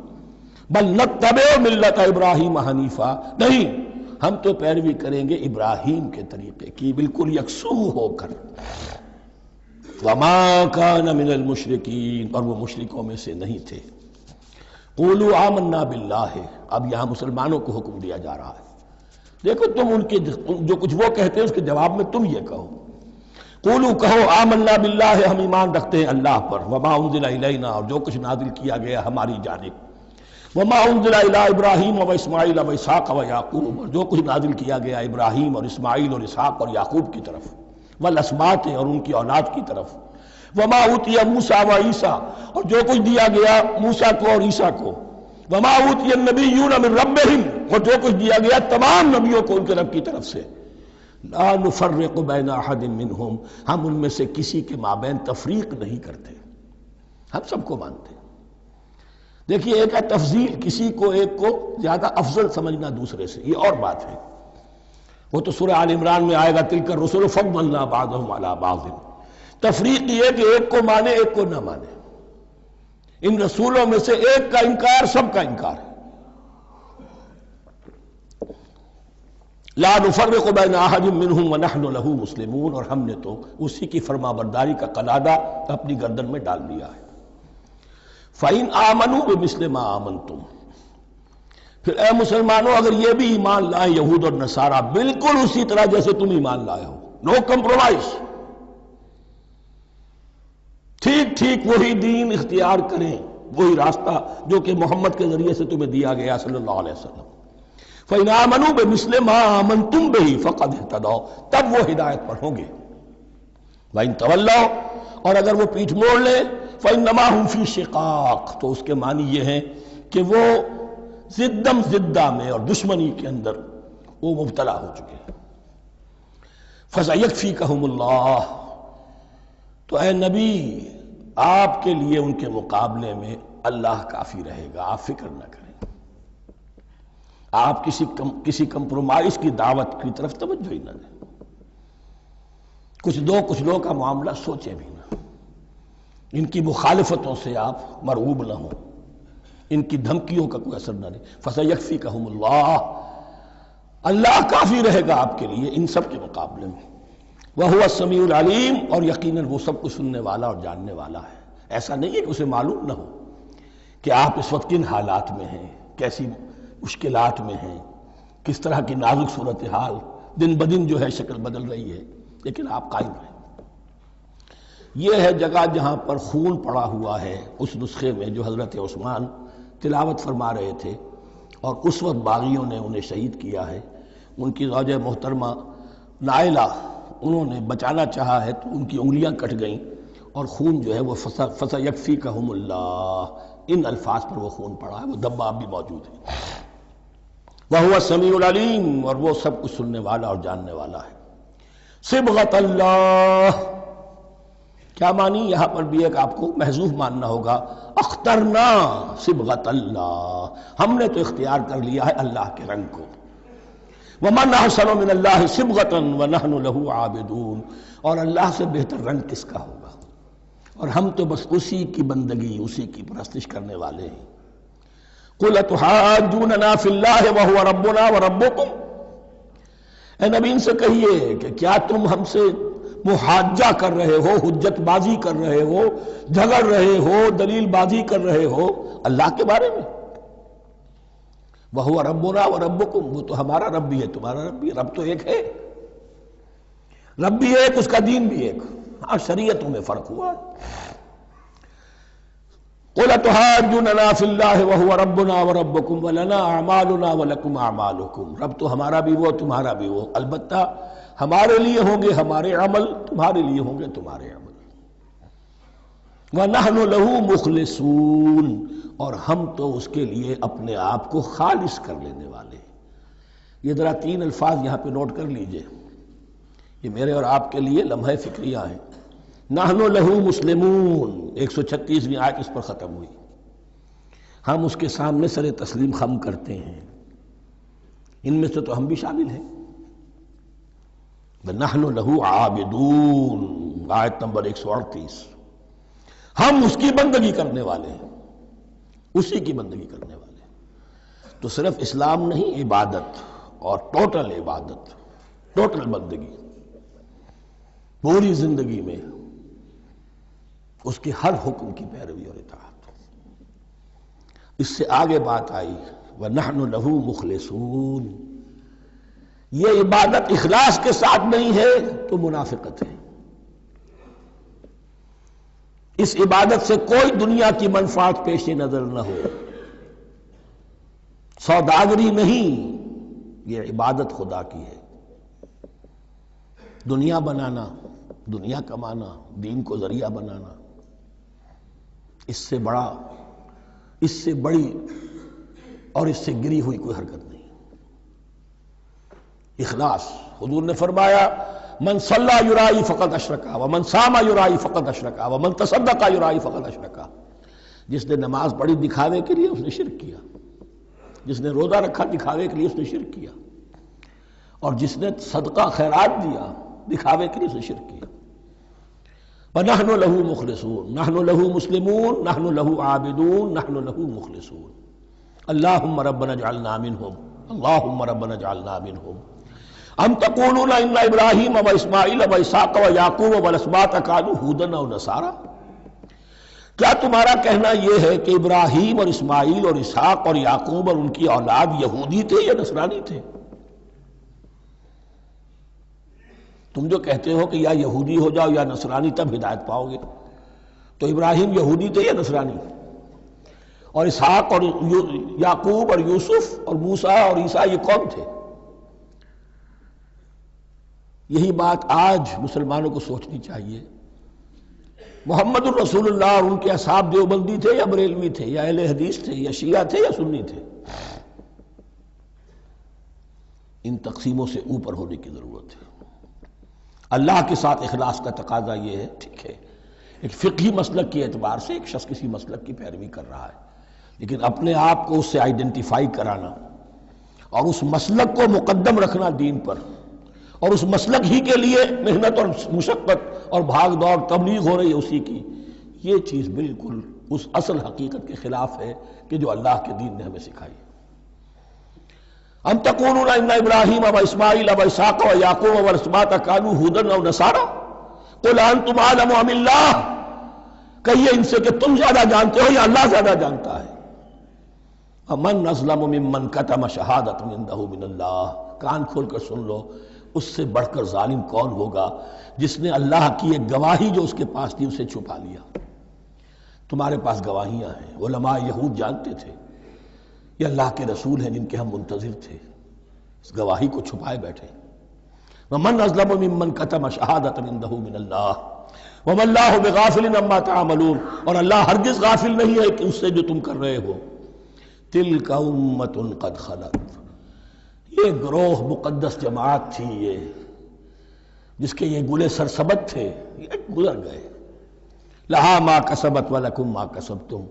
بل نتبع ملت ابراہیم حنیفا، نہیں ہم تو پیروی کریں گے ابراہیم کے طریقے کی بالکل یکسو ہو کر. وما کان من المشرکین، اور وہ مشرکوں میں سے نہیں تھے. قولوا آمنا باللہ، اب یہاں مسلمانوں کو حکم دیا جا رہا ہے. دیکھو تم ان کے جو کچھ وہ کہتے ہیں اس کے جواب میں تم یہ کہو، قولوا کہو آمنا باللہ، ہم ایمان رکھتے ہیں اللہ پر، وما انزل الینا، اور جو کچھ نازل کیا گیا ہماری جانب، وما انزل الی ابراہیم و اسماعیل و اسحاق و یعقوب، اور جو کچھ نازل کیا گیا ابراہیم اور اسماعیل اور اسحاق اور یعقوب کی طرف، والاسباط، اور ان کی اولاد کی طرف، وما اوتی موسیٰ و عیسیٰ، اور جو کچھ دیا گیا موسیٰ کو اور عیسیٰ کو، وما اوتی النبیون من ربہم، اور جو کچھ دیا گیا تمام نبیوں کو ان کے رب کی طرف سے. لا نفرق بین احد منہم، ہم ان میں سے کسی کے مابین تفریق نہیں کرتے، ہم سب کو مانتے ہیں. دیکھیے ایک ہے تفضیل، کسی کو ایک کو زیادہ افضل سمجھنا دوسرے سے، یہ اور بات ہے. وہ تو سورہ آل عمران میں آئے گا تلک الرسل فضلنا بعضهم علی بعض. تفریق یہ کہ ایک کو مانے ایک کو نہ مانے. ان رسولوں میں سے ایک کا انکار سب کا انکار ہے. لا نفرق بین احد منہم ونحن له مسلمون، اور ہم نے تو اسی کی فرما برداری کا قلادہ اپنی گردن میں ڈال دیا ہے. فَإِنْ آمَنُوا بِمِثْلِ مَا آمَنْتُمْ، پھر اے مسلمانوں اگر یہ بھی ایمان لائیں یہود اور نصارہ بالکل اسی طرح جیسے تم ایمان لائے ہو، نو کمپرومائز، ٹھیک ٹھیک وہی دین اختیار کریں، وہی راستہ جو کہ محمد کے ذریعے سے تمہیں دیا گیا صلی اللہ علیہ وسلم. فَإِنْ آمَنُوا بِمِثْلِ مَا آمَنْتُمْ بِهِ فَقَدْ اهْتَدَوْا، تب وہ ہدایت پر ہوں گے. وَإِنْ تَوَلَّوْا، اور اگر وہ پیٹھ موڑ لیں، فَإِنَّمَا هُمْ فِي شِقَاقٍ، تو اس کے معنی یہ ہیں کہ وہ زدم زدہ میں اور دشمنی کے اندر وہ مبتلا ہو چکے ہیں. فَسَيَكْفِيكَهُمُ اللَّهُ، تو اے نبی آپ کے لیے ان کے مقابلے میں اللہ کافی رہے گا، آپ فکر نہ کریں. آپ کسی کمپرومائز کی دعوت کی طرف توجہ ہی نہ دیں. کچھ دو کا معاملہ سوچیں بھی نہ، ان کی مخالفتوں سے آپ مرعوب نہ ہوں، ان کی دھمکیوں کا کوئی اثر نہ دیں. فَسَيَكْفِيكَهُمُ اللَّهُ، اللہ کافی رہے گا آپ کے لیے ان سب کے مقابلے میں. وَهُوَ السَّمِيعُ الْعَلِيمُ، اور یقیناً وہ سب کچھ سننے والا اور جاننے والا ہے. ایسا نہیں ہے کہ اسے معلوم نہ ہو کہ آپ اس وقت کن حالات میں ہیں، کیسی مشکلات میں ہیں، کس طرح کی نازک صورتحال دن بدن جو ہے شکل بدل رہی ہے، لیکن آپ قائم رہیں. یہ ہے جگہ جہاں پر خون پڑا ہوا ہے، اس نسخے میں جو حضرت عثمان تلاوت فرما رہے تھے، اور اس وقت باغیوں نے انہیں شہید کیا ہے. ان کی زوجہ محترمہ نائلہ، انہوں نے بچانا چاہا ہے تو ان کی انگلیاں کٹ گئیں، اور خون جو ہے وہ فَسَيَكْفِيكَهُمُ اللَّهُ، ان الفاظ پر وہ خون پڑا ہے، وہ دبا اب بھی موجود ہے. وَهُوَ السَّمِيعُ الْعَلِيمُ، اور وہ سب کچھ سننے والا اور جاننے والا ہے. صبغۃ اللہ، کیا معنی یہاں پر بھی ایک آپ کو محذوف ماننا ہوگا. اخترنا صبغۃ اللہ، ہم نے تو اختیار کر لیا ہے اللہ کے رنگ کو. وَمَنْ أَحْسَنُ مِنَ اللَّهِ صِبْغَةً وَنَحْنُ لَهُ عَابِدُونَ، اور اللہ سے بہتر رنگ کس کا ہوگا، اور ہم تو بس اسی کی بندگی، اسی کی پرستش کرنے والے ہیں. قُلْ أَتُحَاجُّونَنَا فِي اللَّهِ وَهُوَ رَبُّنَا وَرَبُّكُمْ، اے نبی ان سے کہیے کہ کیا تم ہم سے محاجہ کر رہے ہو، حجت بازی کر رہے ہو، جھگڑ رہے ہو، دلیل بازی کر رہے ہو اللہ کے بارے میں؟ وَهُوَ رَبُّنَا وَرَبُّكُمْ، وہ تو ہمارا رب بھی ہے تمہارا رب بھی ہے. رب تو ایک ہے، رب بھی ایک، اس کا دین بھی ایک. ہاں شریعتوں میں فرق ہوا. قُلْ أَتُحَاجُّونَنَا فِي اللَّهِ وَهُوَ رَبُّنَا وَرَبُّكُمْ وَلَنَا أَعْمَالُنَا وَلَكُمْ أَعْمَالُكُمْ، رب تو ہمارا بھی وہ تمہارا بھی وہ، البتہ ہمارے لیے ہوں گے ہمارے عمل، تمہارے لیے ہوں گے تمہارے عمل. وَنَحْنُ لَهُ مُخْلِصُونَ، اور ہم تو اس کے لیے اپنے آپ کو خالص کر لینے والے ہیں. یہ ذرا 3 الفاظ یہاں پہ نوٹ کر لیجئے، یہ میرے اور آپ کے لیے لمحہ فکریہ ہیں. نحن لہو مسلمون، 136ویں آیت اس پر ختم ہوئی. ہم اس کے سامنے سر تسلیم خم کرتے ہیں، ان میں سے تو ہم بھی شامل ہیں. نحن لہو عابدون، آیت نمبر 138. ہم اس کی بندگی کرنے والے ہیں، اسی کی بندگی کرنے والے ہیں. تو صرف اسلام نہیں، عبادت اور ٹوٹل عبادت، ٹوٹل بندگی، پوری زندگی میں اس کے ہر حکم کی پیروی اور اطاعت۔ اس سے آگے بات آئی وَنَحْنُ لَهُ مُخْلِصُونَ، یہ عبادت اخلاص کے ساتھ نہیں ہے تو منافقت ہے۔ اس عبادت سے کوئی دنیا کی منفعت پیش نظر نہ ہو، سوداگری نہیں، یہ عبادت خدا کی ہے۔ دنیا بنانا، دنیا کمانا، دین کو ذریعہ بنانا، اس سے بڑا، اس سے بڑی اور اس سے گری ہوئی کوئی حرکت نہیں۔ اخلاص، حضور نے فرمایا من صلی یرائی فقد اشرکا ومن صام یرائی فقد اشرکا ومن تصدق یرائی فقد اشرکا، جس نے نماز پڑھی دکھاوے کے لیے اس نے شرک کیا، جس نے روزہ رکھا دکھاوے کے لیے اس نے شرک کیا، اور جس نے صدقہ خیرات دیا دکھاوے کے لیے اس نے شرک کیا۔ وَنَحْنُ لَهُ مُخْلِصُونَ، نَحْنُ لَهُ مُسْلِمُونَ، نَحْنُ لَهُ عَابِدُونَ، نَحْنُ لَهُ مُخْلِصُونَ۔ اللهم ربنا اجعلنا منهم، اللهم ربنا اجعلنا منهم۔ ام تقولون ان ابراہیم واسماعیل واسحاق ویعقوب والاسباط كانوا هودا او نصارا، کیا تمہارا کہنا یہ ہے کہ ابراہیم اور اسماعیل اور اسحاق اور یعقوب اور ان کی اولاد یہودی تھے یا نصرانی تھے؟ تم جو کہتے ہو کہ یا یہودی ہو جاؤ یا نصرانی تب ہدایت پاؤ گے، تو ابراہیم یہودی تھے یا نصرانی؟ اور اسحاق اور یعقوب اور یوسف اور موسیٰ اور عیسیٰ یہ کون تھے؟ یہی بات آج مسلمانوں کو سوچنی چاہیے۔ محمد الرسول اللہ اور ان کے اصحاب دیوبندی تھے یا بریلوی تھے یا اہل حدیث تھے یا شیعہ تھے یا سنی تھے؟ ان تقسیموں سے اوپر ہونے کی ضرورت ہے۔ اللہ کے ساتھ اخلاص کا تقاضا یہ ہے، ٹھیک ہے ایک فقہی مسلک کے اعتبار سے ایک شخص کسی مسلک کی پیروی کر رہا ہے، لیکن اپنے آپ کو اس سے آئیڈینٹیفائی کرانا اور اس مسلک کو مقدم رکھنا دین پر، اور اس مسلک ہی کے لیے محنت اور مشقت اور بھاگ دوڑ تبلیغ ہو رہی ہے اسی کی، یہ چیز بالکل اس اصل حقیقت کے خلاف ہے کہ جو اللہ کے دین نے ہمیں سکھائی۔ ام تقولون ان ابراہیم و اسماعیل و اسحاق و یعقوب والاسباط كانوا هودا او نصارا قل انتم اعلم ام اللہ، کہیے ان سے کہ تم زیادہ جانتے ہو یا اللہ زیادہ جانتا ہے۔ ومن اظلم ممن كتم شہادۃ عنده من اللہ، کان کھول کر سن لو، اس سے بڑھ کر ظالم کون ہوگا جس نے اللہ کی ایک گواہی جو اس کے پاس تھی اسے چھپا لیا۔ تمہارے پاس گواہیاں ہیں، علماء یہود جانتے تھے یہ اللہ کے رسول ہیں جن کے ہم منتظر تھے، اس گواہی کو چھپائے بیٹھے۔ ومن اظلم ممن كتم شہادۃ عنده من اللہ وما اللہ بغافل عما تعملون، اور اللہ ہرگز غافل نہیں ہے کہ اس سے جو تم کر رہے ہو۔ تلک امۃ قد خلت، یہ گروہ مقدس جماعت تھی یہ جس کے یہ گلے سرسبت تھے، یہ گزر گئے۔ لہا ما کسبت ولکم ما کسبتم،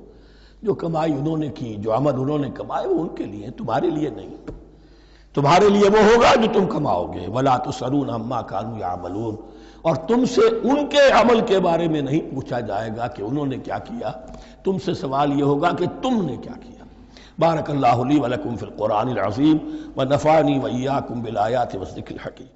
جو کمائی انہوں نے کی، جو عمل انہوں نے کمائے وہ ان کے لیے، تمہارے لیے نہیں۔ تمہارے لیے وہ ہوگا جو تم کماؤ گے۔ ولا تسألون عما كانوا يعملون، اور تم سے ان کے عمل کے بارے میں نہیں پوچھا جائے گا کہ انہوں نے کیا کیا، تم سے سوال یہ ہوگا کہ تم نے کیا کیا۔ بارک اللہ لی ولکم فی القرآن العظیم ونفعنی وإیاکم بالآیات والذکر الحکیم۔